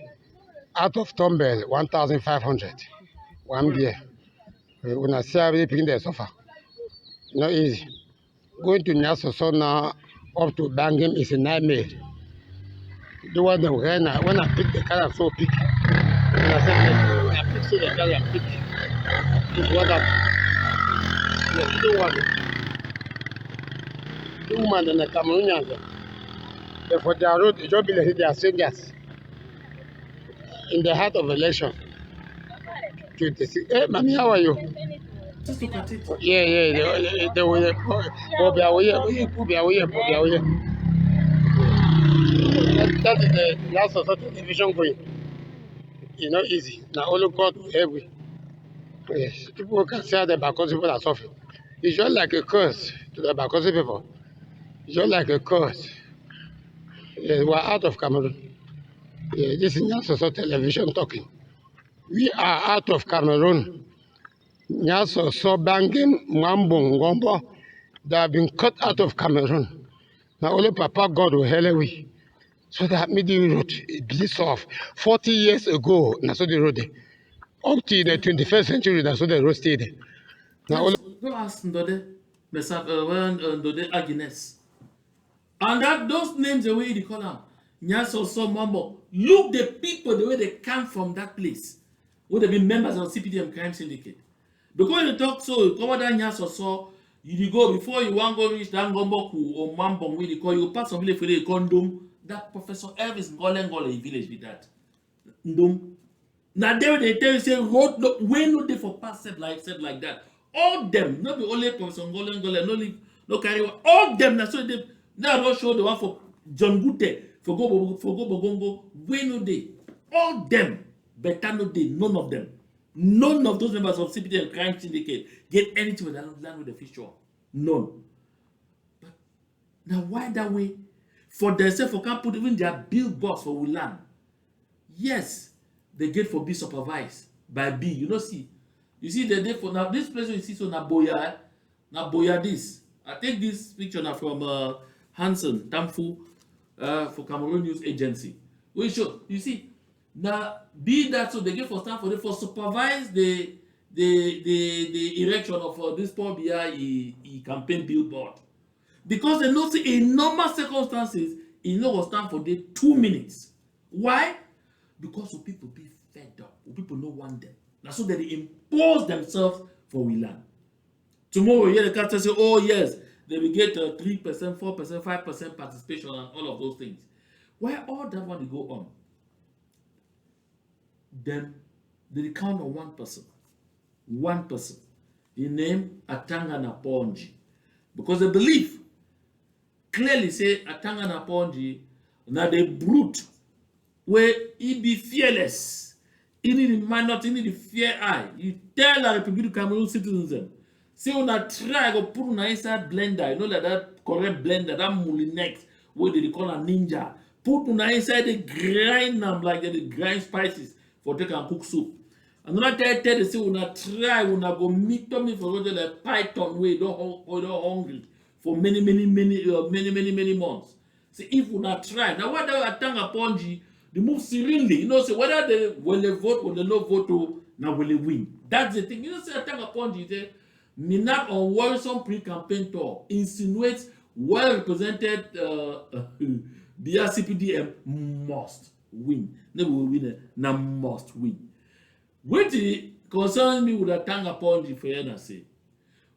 out of Tombell 1,500. One beer. When I say everything picking the sofa. Not easy. Going to Nyasoso now up to Bangim is a nightmare. The one that when I pick the car, so pick. When I pick so the car, I pick. It's what up. The woman and the Cameroonians. For their road, the job is they are strangers. In the heart of election. 26. Hey, Mami, how are you? Just look at it. Yeah. They will be away. That is the last of the television going. It's not easy. Now, all God will help you. Yes, people can say the Bakosi people are suffering. It's just like a curse to the Bakosi people. It's just like a curse. Yes, we're out of Cameroon. Yeah, this is Nyasoso television talking. We are out of Cameroon. Nyasoso, Bangim, Mwambo, Ngombo, they have been cut out of Cameroon. Now only Papa God will help we. So that middle road, it bleeds off. 40 years ago, that's so the road. Up to the 21st century, that's so the road stayed. Now only Go ask Ndode, Ndode Agnes. And that those names the way they call them, Nyasoso Mambo. Look the people the way they come from that place. Would have been members of CPDM crime syndicate. Because when you talk so, come that Nyasoso, you go before you want go reach that Ngomboku or Mambo, where they call you pass some village for the condom. That Professor Elvis Ngole village with that. Ndom. Now they tell you say road no when no day for pass set like that. All them, not be only Professor Ngole, no carry one. All them now so they now don't show the one for John Gute for go Bogongo. When no day. All them better no day, none of them. None of those members of CPD and crime syndicate get anything with that land with the fish shore. None. But now why that way? For themselves, for can't put even their billboards for we land. Yes, they get for be supervised by B. You know, see, you see the day for now. This place you see so Naboya this. I take this picture now from Hansen Tamfu for Cameroon News Agency. We show you see now be that so they get for stand for them for supervise the erection of this poor BI campaign billboard. Because they know see in normal circumstances, it no go stand for the 2 minutes. Why? Because some people be fed up. People no want them. That's so they impose themselves for we land. Tomorrow, you hear the captain say, oh yes, they will get 3%, 4%, 5% participation and all of those things. Why all that one they go on? Then they count on one person. One person. He named Atanga Naponji. Because they believe clearly say Atanga Naponji now the brute where he be fearless. He need the man not he need the fear eye. You tell the Republic of Cameroon citizens them. Say when I try go put on inside blender, you know that correct blender, that moulinex, where they call a ninja. Put on inside the grind them like they grind spices for take and cook soup. Another tell they say una try, una go meet me for road like python way don't hungry for many months. Say if una try, now whether I tang upon you, they move serenely. You know, say whether they will they vote or they no vote, now will they win. That's the thing. You know, say I tang upon you, say me not on worrisome pre-campaign tour insinuates well represented BRCPDM must win. Never will win, now must win. What concerns me with a tang upon the for say.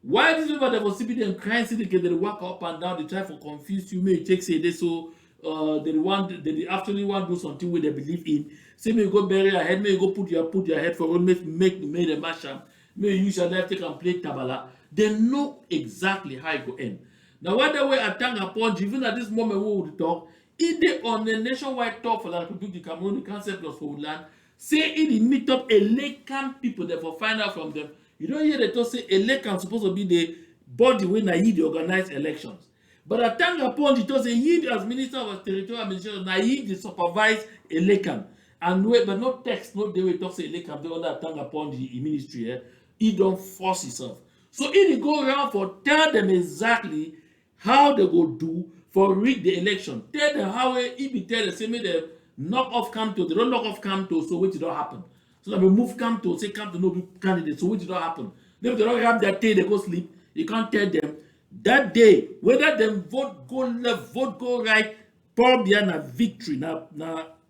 Why these people that for CPD crime syndicate they walk up and down, they try to confuse you, may take say this so they actually want to do something where they believe in. Say may you go bury your head, may you go put your head for make a mashup, may you use your left take and play tabala. They know exactly how it go end. Now whether way a tang upon even at this moment we would talk, if they on the nationwide talk for the Republic of Cameroon, the concept plus for land. Say it meet up a lake camp people therefore find out from them. You don't hear they talk say a lake camp supposed to be the body when I the organized elections. But at time upon it was a he as minister of territorial administration, now he the supervise a lake camp. And wait, but no text, no they will talk say a lake camp, they under time upon the ministry, he don't force himself. So he go around for tell them exactly how they go do for rig the election. Tell them how he be tell them say me the knock off Camto, they don't knock off Camto, so wait it don't happen. So that we move Camto, say Camto no be candidate, so wait it don't happen. Then if they don't have that day, they go sleep. You can't tell them that day whether them vote go left, vote go right, probably a victory, na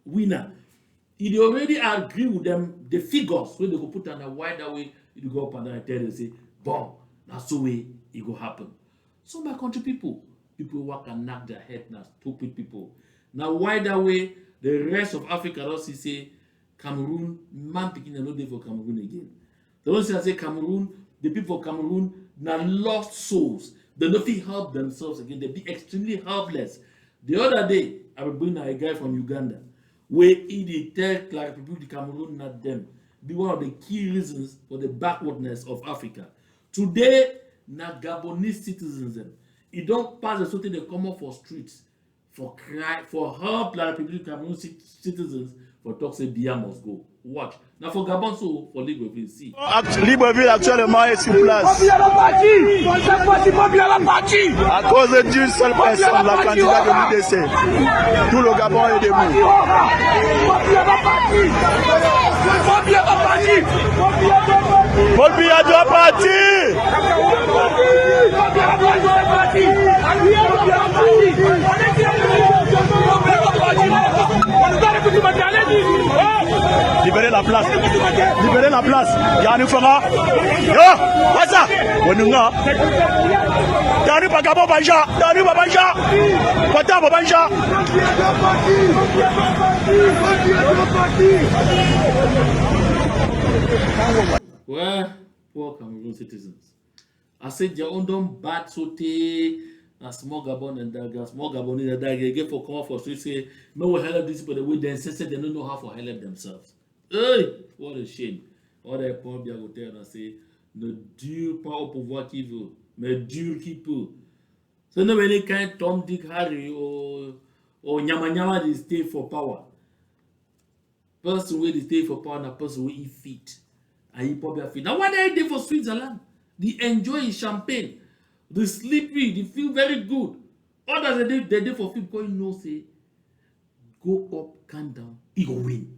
winner. He already agree with them the figures when they go put on a wider way, you go up and down and tell them say, boom, that's the way it go happen. So my country people work and knock their head now, stupid people. Now wider way. The rest of Africa don't say Cameroon, man picking no day for Cameroon again. They don't say Cameroon, the people of Cameroon now lost souls. They don't feel help themselves again. They be extremely helpless. The other day, I will bring a guy from Uganda where he tell like Republic of Cameroon not them. Be one of the key reasons for the backwardness of Africa. Today, na Gabonese citizens it don't pass the something they come up for streets. For help la Republic Cameroon citizens for talk say Bia must go. Watch. Now for Gabon so for Libreville, see. Libreville actuellement est sur place. À cause d'une seule personne, la candidate de l'UDC. Tout le Gabon est debout. Paul Biya doit partir. Libérez la place. Libérez la place. Yannou Fara. Yo, what's up? Wanunga. Yannou Bagabo Banja. Yannou Babanja. Pata Babanja. Well, poor Cameroon citizens. I said your own don't bad sote. A small Gabon and Daga, small Gabon and Daga, get for come for street say, no will help these people the way they insisted they don't know how to help themselves. Hey, what a shame. All they probably go there and say, ne dure pas au pouvoir qui veut, mais dure qui peut. So no any kind Tom, Dick, Harry or Nyama they stay for power. Person where they stay for power and a person where he fit. And he probably fit. Now what they do for Switzerland? They enjoy champagne. They sleepy, they feel very good. Others they do for people because you know say go up, calm down, he go win.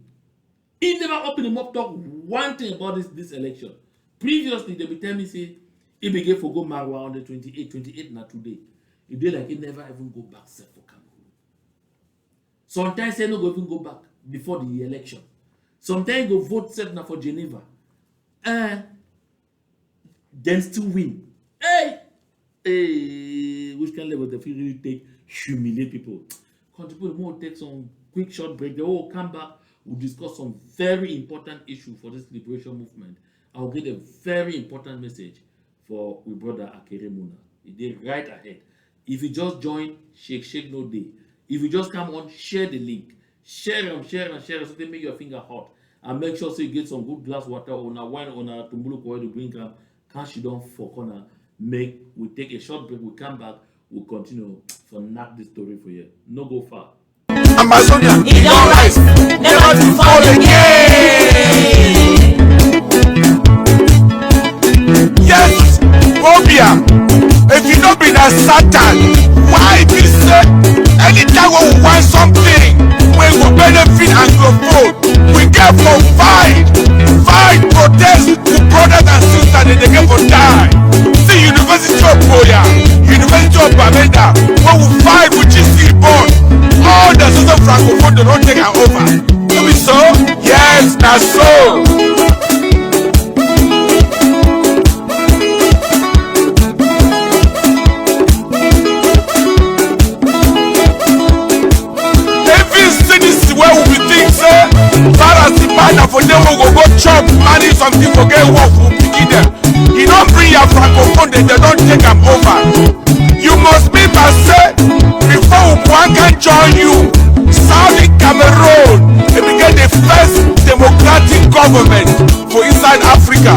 He never open him up talk one thing about this election. Previously they be tell me say he began for go Marwa on the 28 now today. He be like he never even go back set for Cameroon. Sometimes he no go even go back before the election. Sometimes he go vote set now for Geneva. Then still win. Which kind of level they feel really take humiliate people. Country people will take some quick short break. They will come back. We'll discuss some very important issue for this liberation movement. I'll get a very important message for my brother Akere Muna. They right ahead. If you just join, shake no day. If you just come on, share the link. Share and share so they make your finger hot. And make sure so you get some good glass water on a wine on a tumbulu ko to drink am. Can't you don't for corner. We take a short break, we come back, we'll continue for not this story for you. No go far. Ambazonians, it don't rise, never to fall again. na Satan. Why be say anytime we want something, we go benefit and go vote. We get for fight, protest with brothers and sisters, and they get for die. See University of Boya, University of Bamenda, when we fight with GC born, all the southern francophone they don't take it over. Is it so? Yes, that's so. Where we think say Pharisees man for them who go chop money something for get work who begin them. You don't bring your francophone, they don't take them over. You must be by say before one can join you. Southern Cameroun, they became the first democratic government for inside Africa.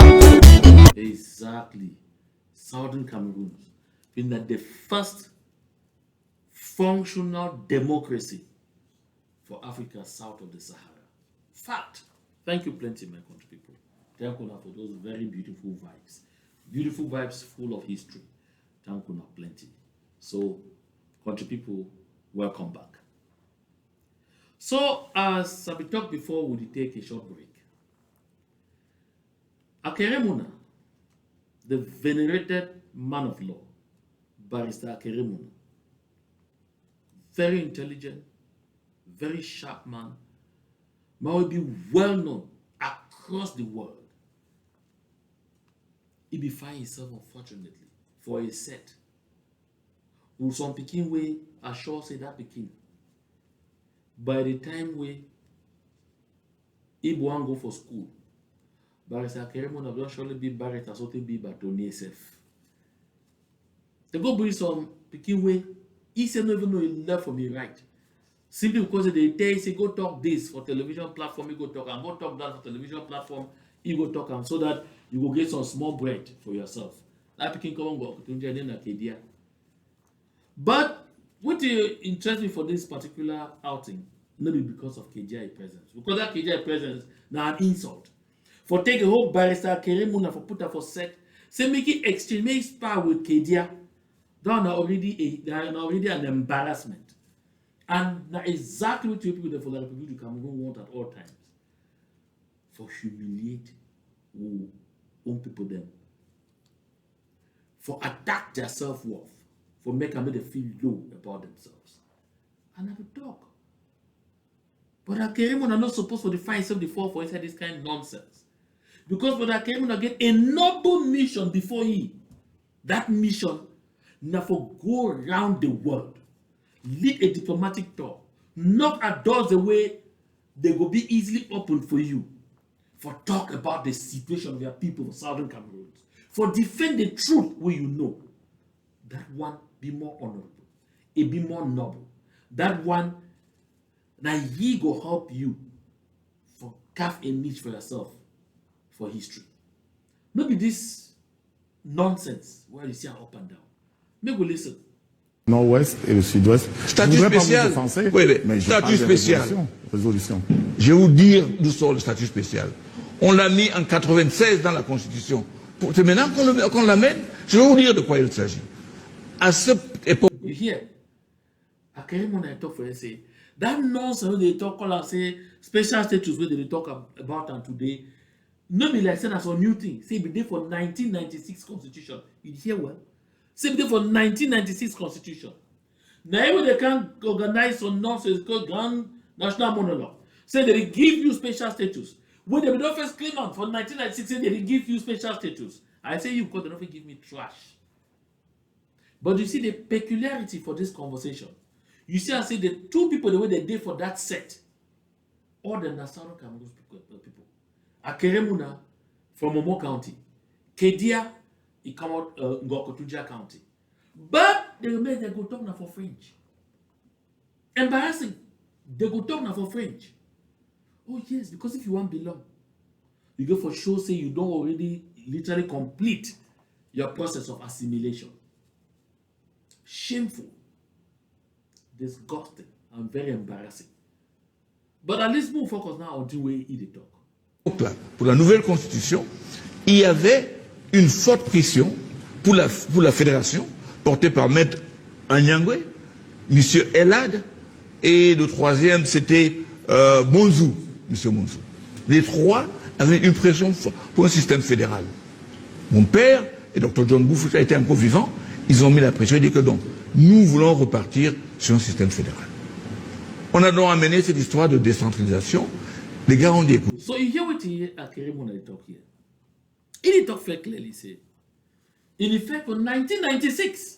Exactly. Southern Cameroon been the first functional democracy for Africa south of the Sahara. Fact. Thank you plenty, my country people. Thank you for those very beautiful vibes. Beautiful vibes full of history. Thank you plenty. So, country people, welcome back. So, as we talked before, we take a short break. Akeremuna, the venerated man of law, Barrister Akeremuna, very intelligent, very sharp man, will be well known across the world. He be find himself, unfortunately, for a set. Who some Pekin way are sure say that Pekin. By the time he won't go for school, Barrister Akeremuna don't surely be Barrett as what be Batoni self. They go bring some Pekin way. He said no even know he left from me right. Simply because they tell you, say, go talk this for television platform, you go talk, and go talk that for television platform, you go talk, and so that you will get some small bread for yourself. That picking come on go, but what interests me for this particular outing, not be because of KGI presence, because that KGI presence now an insult. For take a whole Barrister Akeremuna for put her for set, say make it extremely spar with KGI, that are already an embarrassment. And that's exactly what you people for the Republic of Cameroon want at all times. For humiliate who own people them. For attack their self-worth. For make them feel low about themselves. And I will talk. But Akeremuna are not supposed to define himself before for inside this kind of nonsense. Because for Akeremuna get a noble mission before he. That mission now for go around the world. Lead a diplomatic tour, knock at doors the way they will be easily opened for you, for talk about the situation of your people of Southern Cameroon, for defend the truth where you know. That one be more honorable, it be more noble. That one, now he go help you for carve a niche for yourself for history. Maybe this nonsense where you see up and down. Maybe we listen. Nord-Ouest et le Sud-Ouest. Statut spécial. Oui, mais statut spécial. Résolution. Je vais vous dire d'où sort le statut spécial. On l'a mis en 96 dans la Constitution. C'est maintenant qu'on l'amène. Je vais vous dire de quoi il s'agit. À cette époque. You hear? Akeremuna talk for say that nonsense they talk call say special status where they talk about and today. No be like saying that's a new thing. Say be there for 1996 Constitution. You hear well? Say for 1996 Constitution. Now when they can organize some nonsense called Grand National Monologue. Say they give you special status. When they don't first claim on for 1996, say they give you special status. I say you because they don't give me trash. But you see the peculiarity for this conversation. You see, I say the two people the way they did for that set, all the Southern Cameroon people. Akeremuna from Omo County, Kedia. He come out Ngokotuja County. But they remain they go talk now for French. Embarrassing. They go talk now for French. Oh yes, because if you want belong, you go for sure say you don't already literally complete your process of assimilation. Shameful, disgusting, and very embarrassing. But at least we'll focus now on the way he talk. Pour la nouvelle constitution, il y avait une forte pression pour la fédération porté par Maître Anyangwe, M. Elad, et le troisième, c'était Monzou, M. Monzou. Les trois avaient une pression pour un système fédéral. Mon père et Dr John Bouffou a été encore vivant, ils ont mis la pression et dit que donc, nous voulons repartir sur un système fédéral. On a donc amené cette histoire de décentralisation. Les gars ont dit écoute. So you hear what Kerimuna talk here. Il talk very clearly, say. In effect, for 1996,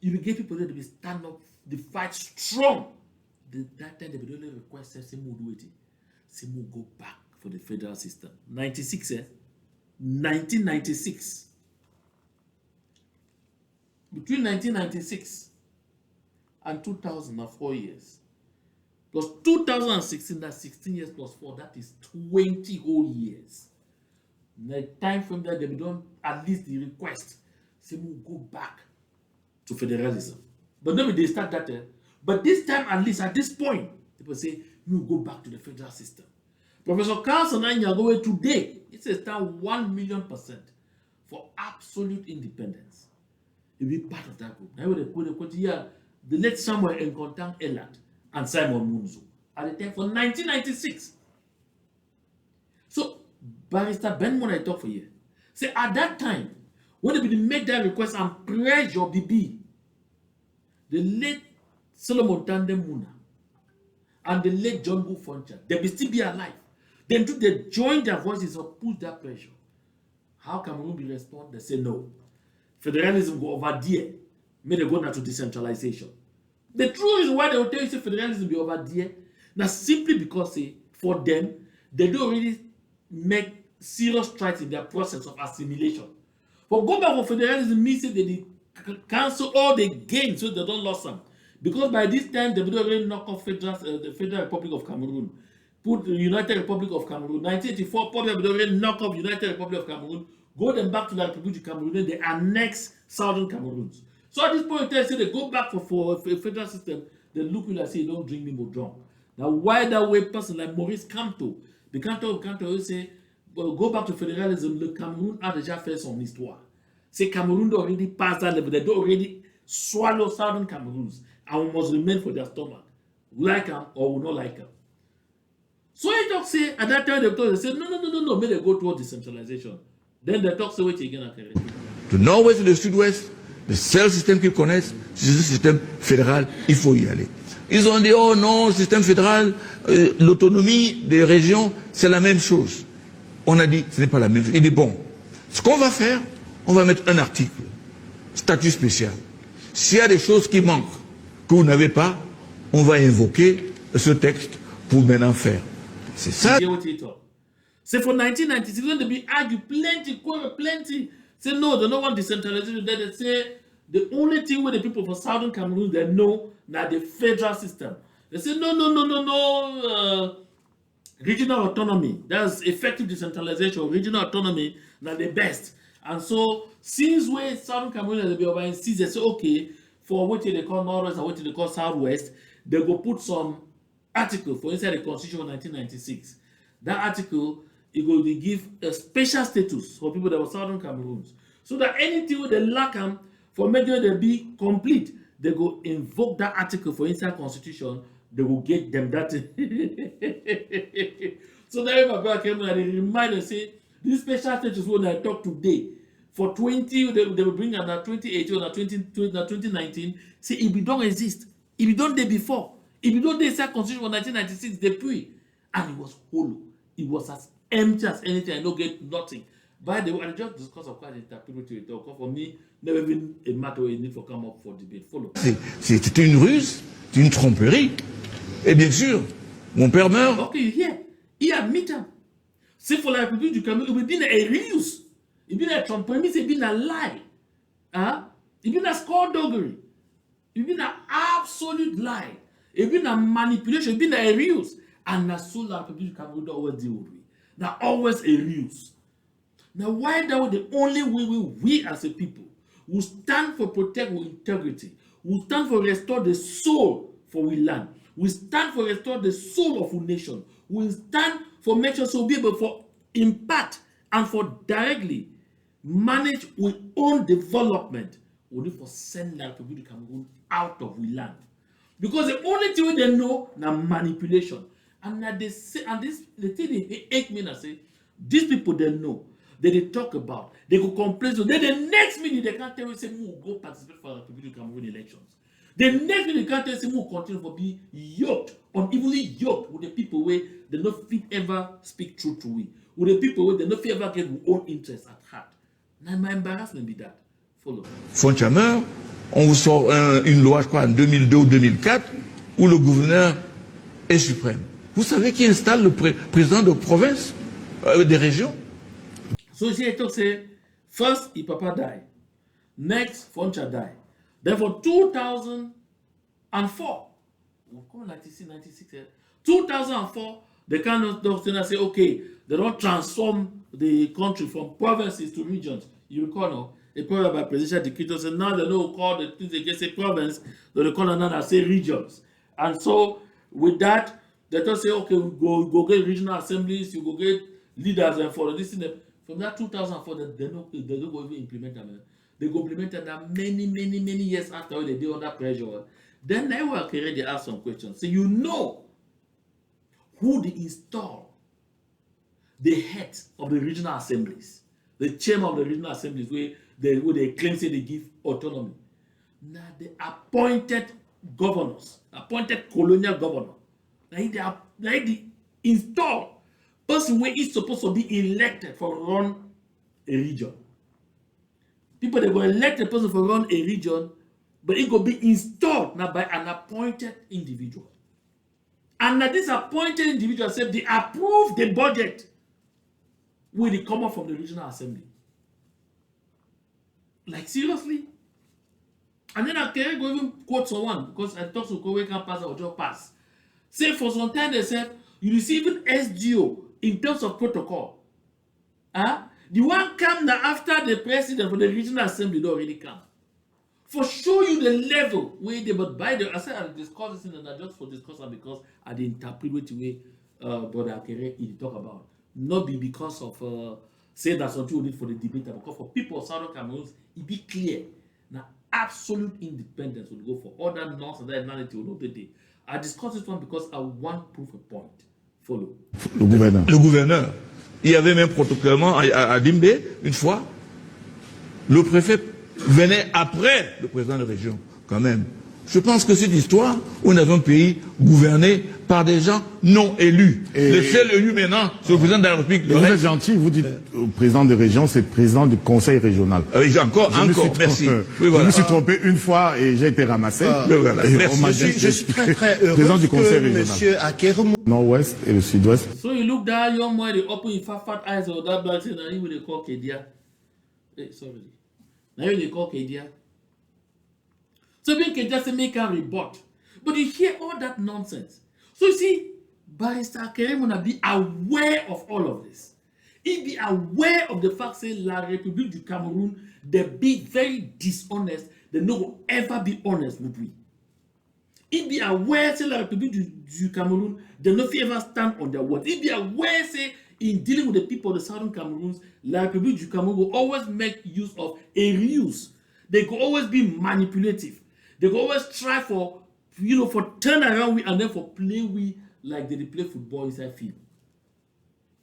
you will get people that will stand up, the fight strong. That time they will only request say more do it. Say more go back for the federal system. 96, 1996. Between 1996 and 2004 years. Plus 2016, that's 16 years plus 4, that is 20 whole years. The time frame that they don't at least the request, say we'll go back to federalism. But maybe they start that. But this time, at least at this point, people say we'll go back to the federal system. Professor Carlson Anyangowe today, it says stand 1,000,000% for absolute independence. He'll be part of that group. Now they put here the late Samuel Nkontang Elad and Simon Munzo at the time for 1996. So Barrister Ben Mona talk for you. Say at that time, when they made that request and pressure the late Solomon Tandem Muna and the late John Bufoncha, they will still be alive. Then too, they join their voices or push that pressure. How Cameroon be respond? They say no. Federalism go over there. May they go now to decentralization. The true reason why they will tell you say federalism be over there, now simply because for them, they don't really make serious strides in their process of assimilation. But go back for federalism means that they cancel all the gains so they don't lose them. Because by this time, they will already knock off the Federal Republic of Cameroon. Put the United Republic of Cameroon. 1984, probably will already knock off United Republic of Cameroon. Go them back to the Republic of Cameroon, then they annex Southern Cameroons. So at this point, they say they go back for a federal system, they look at say, don't drink me more drunk. Now, why that way person like Maurice Kamto, the Kanto will say, well, go back to federalism, le Cameroun a déjà fait son histoire. C'est Cameroun don't already pass that level, they don't already swallow Southern Cameroons, and we must remain for their stomach. We like them or we not like them. So they talk say, at that time they say, no, may they go towards decentralization. Then they talk say, wait again. Du nord-ouest et du sud-ouest, le seul système qu'ils connaissent, c'est le système fédéral, il faut y aller. Ils ont dit, oh non, le système fédéral, l'autonomie des régions, c'est la même chose. On a dit, ce n'est pas la même chose. Il dit, bon, ce qu'on va faire, on va mettre un article, statut spécial. S'il y a des choses qui manquent, que vous n'avez pas, on va invoquer ce texte pour maintenant faire. C'est ça. C'est for 1996, when they be argue plenty. Say no, they don't want decentralization. Then they say the only thing with the people for Southern Cameroon they know now the federal system. They say no. Regional autonomy, that's effective decentralization. Regional autonomy, now the best. And so, since we Southern Cameroon they be over in seas, they say okay, for what they call Northwest and what they call Southwest, they go put some article for inside the Constitution of 1996. That article, it will give a special status for people that were Southern Cameroons. So that anything they lack them, for making them be complete, they go invoke that article for inside Constitution, they will get them that. So that if I came and they remind them, say, this special status when I talk today, for 20, they will bring out that 2018 or 2019, say, it don't exist. It don't day before. If don't they say Constitution of 1996, depuis, and it was hollow. It was as empty as anything. I don't get nothing. By the way, I just discuss of quite interpretive talk. For me, never even a matter where you need to come up for debate. Follow. C'était une ruse, une tromperie. Et bien sûr, mon père meurt. Okay, you hear? He admit him. C'est for la République du Cameroun, it will be a ruse. It will be a tromperie, it will be a lie. It will be a skullduggery. It will be an absolute lie. It will be a manipulation, it will be a ruse. And that's so la République du Cameroun always deal with. Now, always a ruse. Now, why that was the only way we as a people will stand for protect our integrity, will stand for restore the soul for we land, we stand for restore the soul of our nation, we stand for make sure so we be able for impact and for directly manage our own development we need for send the Republic of Cameroon out of we land. Because the only thing they know now manipulation. And now they say, and this the thing they ache me and say, these people they know, they talk about, they go complain. So then the next minute they can't tell you say we will go participate for the Republic of Cameroon elections. The next minute they can't tell you say we will continue for be yoked, unevenly yoked with the people where they not fit ever speak truth to we. With the people where they not fit ever get their own interest at heart. Now my embarrassment be that. Follow. Fonchameur, on vous sort une loi, je crois, en 2002 ou 2004, où le gouverneur est suprême. Vous savez qui installe le président de province, des régions? So here it say, first, his papa die. Next, Foncha die. Then for 2004, 2004, the kind of doctrine say, okay, they don't transform the country from provinces to regions. You recall, no? A province by presidential decree said now they don't call the things they get say province, they call another say regions. And so with that, they just say, okay, we go get regional assemblies, you go get leaders and for this thing. From that 2004, they don't go even implement them. They go implement them many years after they did under pressure. Then they will create, they ask some questions. So you know who they install the head of the regional assemblies, the chairman of the regional assemblies, where they claim say they give autonomy. Now the appointed governors, appointed colonial governor. Now they install person where is supposed to be elected for run a region. People they go elect a person for run a region, but it go be installed now by an appointed individual. And now this appointed individual said they approve the budget when it come up from the regional assembly. Like seriously? And then I can't go even quote someone because I talk to Kowe can pass or just pass. Say for some time they said you receive an SGO in terms of protocol. The one come now after the president for the regional assembly don't already come. For show you the level where they but by the I said I discuss this and I just for discussing because I didn't interpret what way Brother Akere he talk about. Not be because of say that something we need for the debate, because for people of Southern Cameroon, it be clear. Now absolute independence will go for other nonsense that narrative will not be. I discuss this one because I want proof a point. Follow. Le gouverneur. Le gouverneur. Il y avait même protocolement à Dimbe, une fois, le préfet venait après le président de région, quand même. Je pense que cette histoire, on avait un pays gouverné par des gens non élus. Le seul élu maintenant, c'est le président de la République. Vous êtes gentil, vous dites président de région, c'est président du conseil régional. Encore, merci. Oui, voilà. Je me suis trompé une fois et j'ai été ramassé. Voilà. Je suis très heureux président du conseil régional. Monsieur Akere Nord-Ouest et le Sud-Ouest. So you look that young boy, they open his fat eyes or that black thing, and he will call Kedia. Sorry. Now they call Kedia. So we can just make a rebut. But you hear all that nonsense. So you see, Barrister Akere wanna be aware of all of this. He be aware of the fact that La République du Cameroun, they be very dishonest. They no ever be honest with we. He be aware that La République du Cameroun, they no ever stand on their word. He be aware say in dealing with the people of the Southern Cameroons, La République du Cameroun will always make use of a ruse. They could always be manipulative. They could always try for, for turn around we and then for play we like they play football inside field.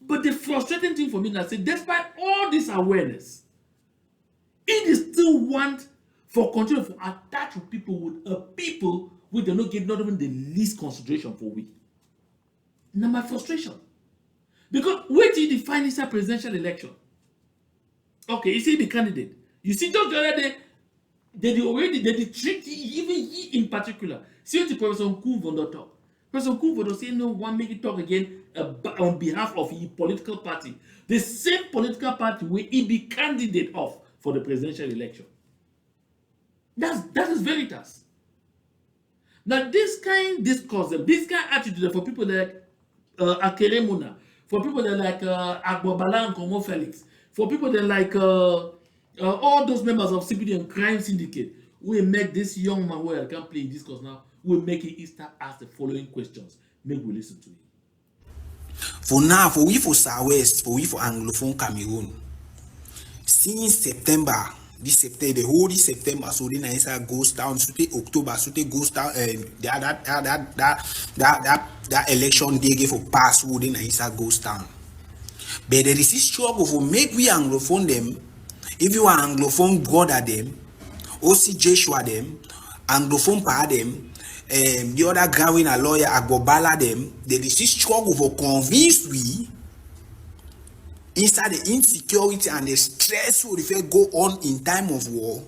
But the frustrating thing for me is that despite all this awareness, it is still want for continue to attach with people with a people who do not give not even the least consideration for we. Now my frustration. Because wait till you define this presidential election. Okay, you see the candidate. You see just the other day, they treat even he in particular. See what the Professor Nkuvondo talk. Professor Nkuvondo say no one make it talk again on behalf of his political party. The same political party where he be candidate of for the presidential election. That is veritas. Now this kind discourse, this kind attitude for people like Akere Mona, for people that like Agbobala and Komo Felix, for people that like all those members of CPD and crime syndicate, we make this young man where I can play in discourse now, we make it start ask the following questions. Make we listen to it. For now, for we for Southwest, for we for Anglophone Cameroon, since September this September, the whole this September, so then inside goes down, so the October, so the goes down, that election day give for pass, so then inside goes down. But there is this struggle for make we Anglophone them. If you are Anglophone brother them, OC Joshua them, Anglophone pa them, the other guy in a lawyer Agbobala them, there is this struggle for convince we inside the insecurity and the stress will go on in time of war.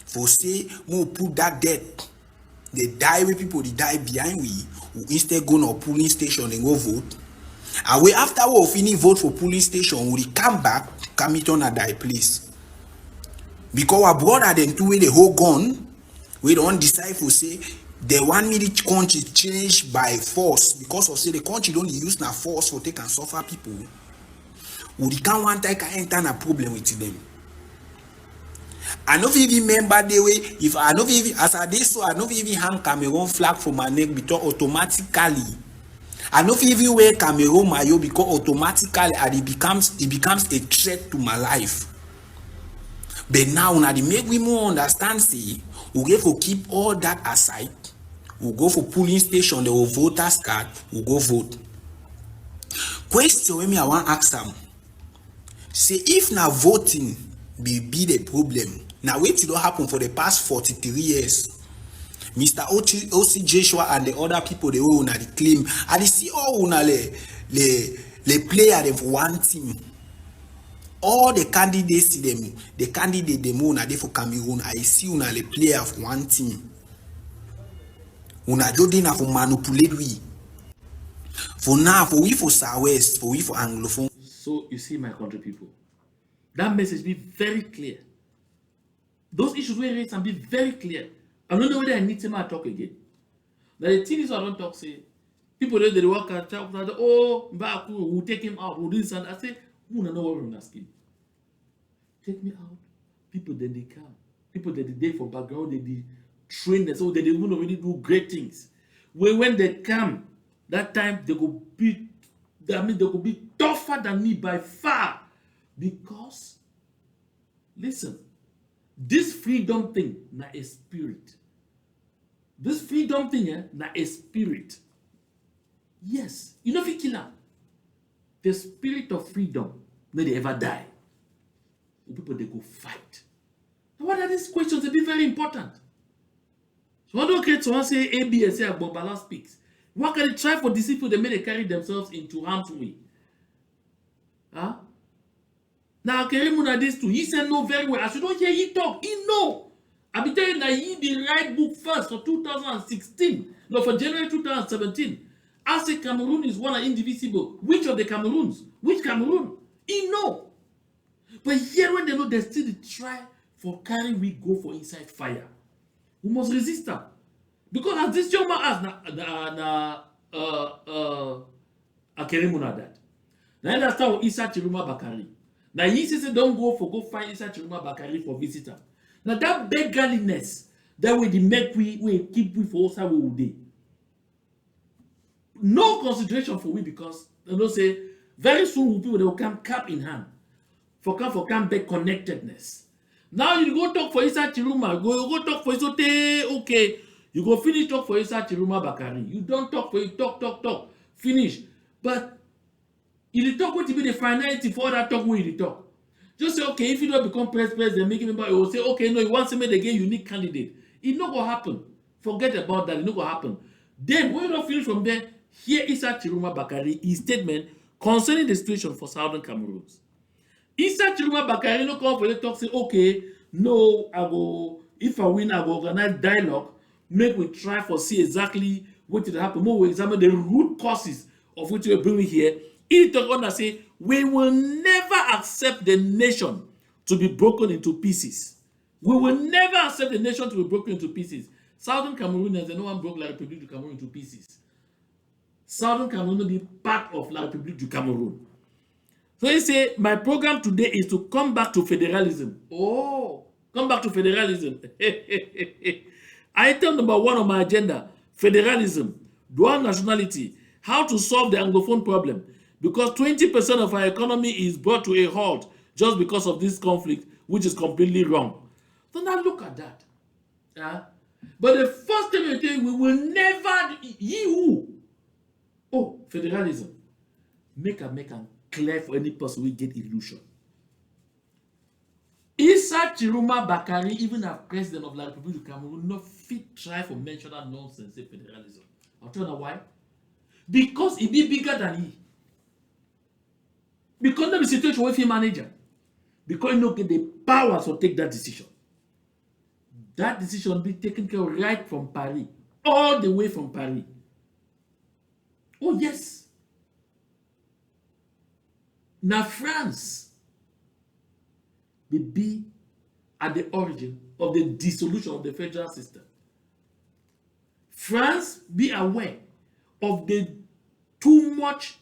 For say, we put that death, they die with people, they die behind we, who instead go to polling station and go vote. And we after we finish vote for polling station, we come back, come it on a die place. Because our brother then two way the whole gun, we don't decide for say they want me the country change by force because of say the country don't use na force for take and suffer people. We can't want to enter a problem with them. I don't even remember the way if I don't even as I did so I don't even hang Cameroun flag from my neck because automatically I don't even wear Cameroun mayo because automatically it becomes a threat to my life. But now when they make we more understand see we get to keep all that aside. We go for polling station, they will voters card, we go vote. Question when me I want ask them. Say if now voting be the problem, now wait don't happen for the past 43 years. Mr. OC Joshua and the other people they will na the claim. And they see all una le player them for one team. All the candidates them, the candidate them una they for Cameroon. I see una le player of one team. Una jodina for manipulate we. For now, for we for Southwest, for we for Anglophone. So you see, my country people, that message be very clear. Those issues we raise and be very clear. I don't know whether I need to talk again. Now the thing is I don't talk say people they work at talk that we'll take him out, we'll do this and I say, who know what we're asking. Take me out. People then they come. People that they for background, they train them so they won't really do great things. When they come, that time they go be they go be tougher than me by far. Because listen, this freedom thing na a spirit. This freedom thing na a spirit. Yes, you know if you kill her. The spirit of freedom, no they ever die. The people they go fight. Now, what are these questions? They be very important. So I don't care to say ABS say Bombala speaks. What can they try for these people? They may they carry themselves into harm's way. Huh? Now Kerimuna this too. He said no very well. As you don't hear he talk, he know. I be telling you that he the right book first for 2016. No, for January 2017. I say Cameroon is one and indivisible. Which of the Cameroons? Which Cameroon? He know. But here when they know they still try for carry we go for inside fire. We must resist them. Because as this young man asked Akerimuna that. Now that's how Isa Chiruma Bakari. Now he says don't go find Isa Chiruma Bakari for visitor. Now that beggarliness, that way the make we keep we for us how we will do. No consideration for we because they don't say very soon people they will come cap in hand. For come back connectedness. Now you go talk for Isa Chiruma, go talk for Isote, okay. You go finish talk for Isa Chiruma Bakari. You don't talk for you talk. Finish. But if you talk what to be the finality for that talk when you talk. Just say, okay, if you don't become president, make him you will say, okay, no, you want to make again unique candidate. It's not gonna happen. Forget about that, it's not gonna happen. Then when you don't finish from there, here is Isa Chiruma Bakari, his statement concerning the situation for Southern Cameroon. Isa Chiruma Bakari no come for the talk say, okay, no, if I win, I will organize dialogue, make we try for see exactly what will happen. More we examine the root causes of which we are bringing here. He talk on and say, we will never accept the nation to be broken into pieces. We will never accept the nation to be broken into pieces. Southern Cameroonians, no one broke La République du Cameroon into pieces. Southern Cameroon will be part of La République du Cameroon. So he say, my program today is to come back to federalism. Oh, come back to federalism. Item number 1 on my agenda, federalism, dual nationality, how to solve the Anglophone problem. Because 20% of our economy is brought to a halt just because of this conflict, which is completely wrong. So now look at that. But the first thing we do, we will never, federalism. Make and clear for any person we get illusion. Issa Chiruma Bakari, even as president of the Republic of Cameroon, not fit try for mention that nonsense say federalism. I'll tell you why. Because he be bigger than he. Because of the situation with him manager. Because he don't get the power to take that decision. That decision be taken care of right from Paris. All the way from Paris. Oh yes. Now France will be at the origin of the dissolution of the federal system. France be aware of the too much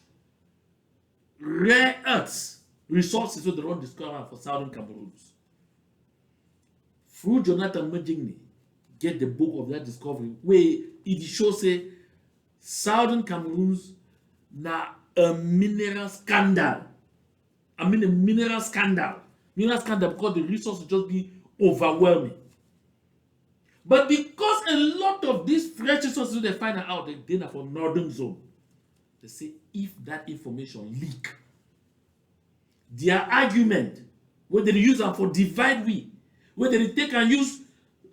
rare earths resources that they don't discover for southern Cameroons. Through Jonathan Mejingni, get the book of that discovery where it shows say southern Cameroons na a mineral scandal. I mean a mineral scandal. Mineral scandal because the resources just be overwhelming. But because a lot of these fresh resources they find out they are for northern zone, they say if that information leak, their argument, whether they use them for divide we, whether they take and use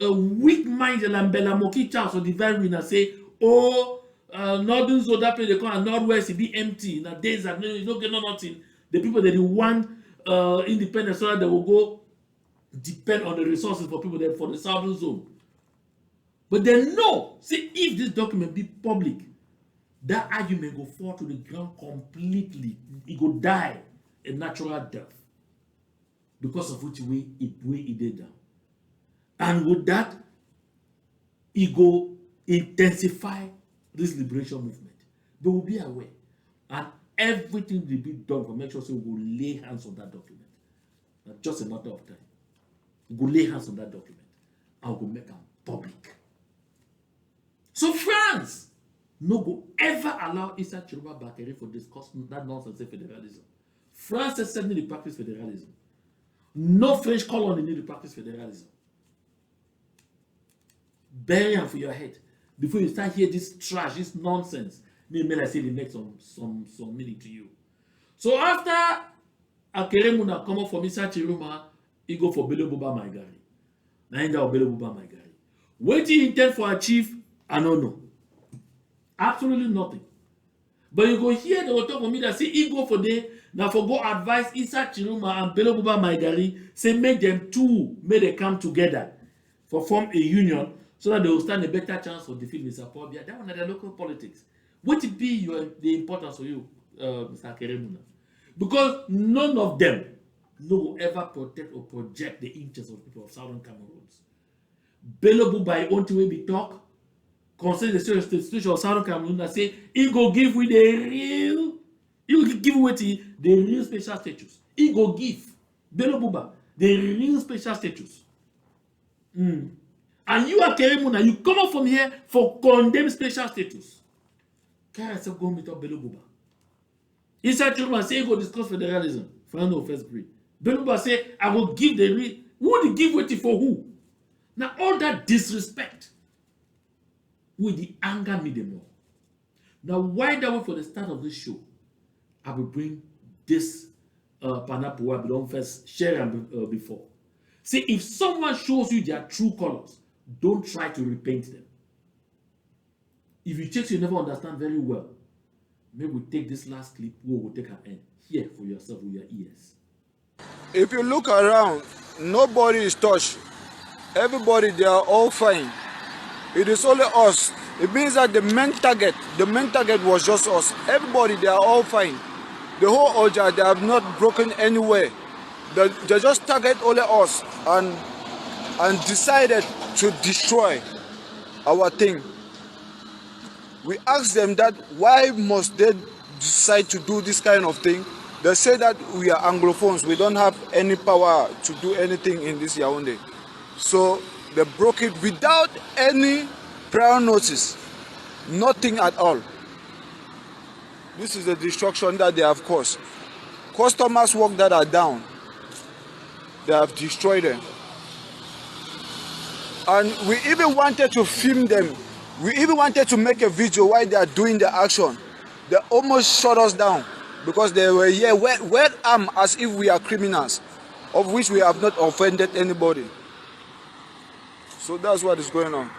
a weak mind and Bella Moki Charles or divide we and say, northern zone that place they call and northwest it be empty. Now days that you don't get nothing. The people that they want independence so that they will go depend on the resources for people that for the southern zone. But they know, see, if this document be public, that argument go fall to the ground completely. It go die a natural death. Because of which way it did down. And with that, it go intensify this liberation movement. They will be aware. And everything will be done to make sure so we will lay hands on that document. Not just a matter of time. We will lay hands on that document. And we will make it public. So France no go ever allow Issa Chiruma Bakari for discussing that nonsense of federalism. France is sending to practice federalism. No French colony need to practice federalism. Bury them for your head. Before you start hear this trash, this nonsense, maybe I say they make some meaning to you. So after Akeremuna come up from Issa Chiruma, he go for Bele Buba Maigari. Now he got Bele Buba Maigari. What he intend for achieve, I don't know. Absolutely nothing. But you go hear the talk for me that say he go for there, now for go advise Issa Chiruma and Bele Buba Maigari, say make them two, may they come together for form a union so that they will stand a better chance for defeat Mr. Pobia. That one are the local politics. What it be the importance of you, Mr. Keremuna? Because none of them will ever protect or project the interests of people of Southern Cameroons. Bele Buba own way be talk. Concerning the situation of Southern Cameroon that say he go give with the real special status. He go give Bele Buba the real special status. And you are Keremuna, you come up from here for condemn special status. Can I say go meet up Bele Buba? Issa Chiruma say he go discuss federalism. Final first grade. Bele Buba say I will give the real. Who will give waiting for who? Now all that disrespect with the anger me the more. Now, why that way for the start of this show, I will bring this pineapple where I don't first share them before. See, if someone shows you their true colors, don't try to repaint them. If you check, you never understand very well. Maybe we take this last clip, we will take an end. Hear for yourself with your ears. If you look around, nobody is touched. Everybody, they are all fine. It is only us. It means that the main target was just us. Everybody, they are all fine. The whole Oja, they have not broken anywhere. They just target only us and decided to destroy our thing. We asked them that why must they decide to do this kind of thing? They say that we are Anglophones. We don't have any power to do anything in this Yaoundé. So they broke it without any prior notice. Nothing at all. This is the destruction that they have caused. Customers' work that are down, they have destroyed them. And we even wanted to film them. We even wanted to make a video while they are doing the action. They almost shut us down because they were here well armed as if we are criminals, of which we have not offended anybody. So that's what is going on.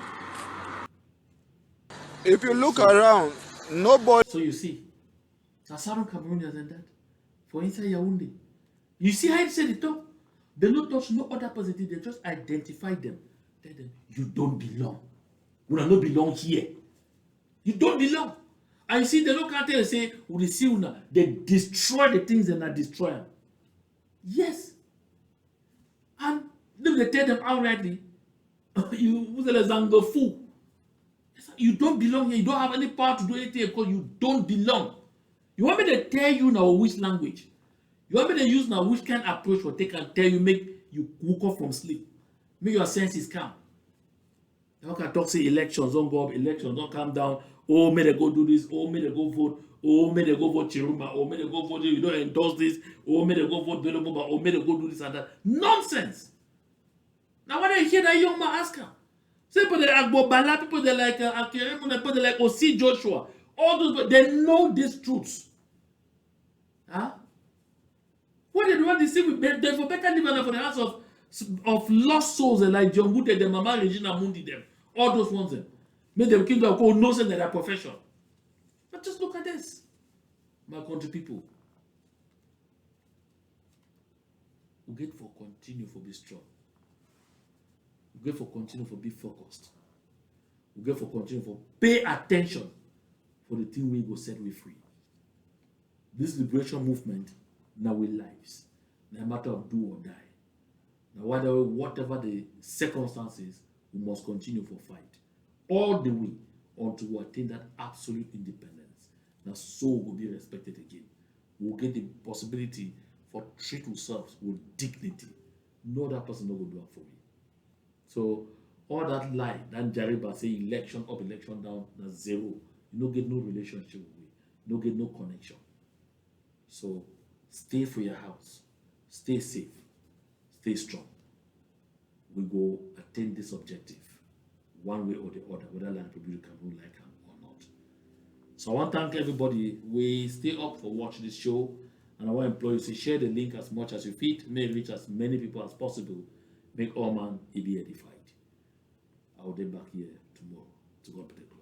If you look around, nobody. So you see, Southern Cameroonians and that for inside Yaoundé. You see how it said it up? They don't touch no other person, they just identify them. Tell them, you don't belong. You don't belong here. You don't belong. And you see, they look at it and say, we see una. They destroy the things and not destroy them. Yes. And then they tell them outrightly, you don't belong here. You don't have any power to do anything because you don't belong. You want me to tell you now which language? You want me to use now which kind of approach for take and tell you, make you wake up from sleep, make your senses calm. You can talk say elections, don't go up, elections, don't calm down. Oh, may they go do this, oh, may they go vote, oh, may they go vote Chiruma, oh, may they go vote, you don't endorse this, oh, may they go vote Beloboba, oh, may they go do this and that. Nonsense! Now when I hear that young man ask him, say people they like Bobala, people they like Akiremu, people they like Osi Joshua, all those, but they know these truths. Huh? What they want to see with them for better live for the hands of lost souls like John Gute, the Mama Regina Mundi, them, all those ones them. Make them king of God knows in their profession. But just look at this, my country people. We get for continue for be strong. We get for continue for be focused. We get for continue for pay attention for the thing we go set we free. This liberation movement now we lives. No matter of do or die. Now whatever the circumstances, we must continue for fight. All the way until we attain that absolute independence. Now soul will be respected again. We'll get the possibility for treat ourselves with dignity. No other person will do it for me. So all that lie, that Jariba say election up, election down, that's zero. You don't get no relationship with me. You don't get no connection. So stay for your house. Stay safe. Stay strong. We go attain this objective one way or the other, whether Land Republic Cameroon like them or not. So I want to thank everybody. We stay up for watching this show, and I want to implore you to share the link as much as you fit. May reach as many people as possible. Make all man be edified. I will be back here tomorrow. To God be the glory.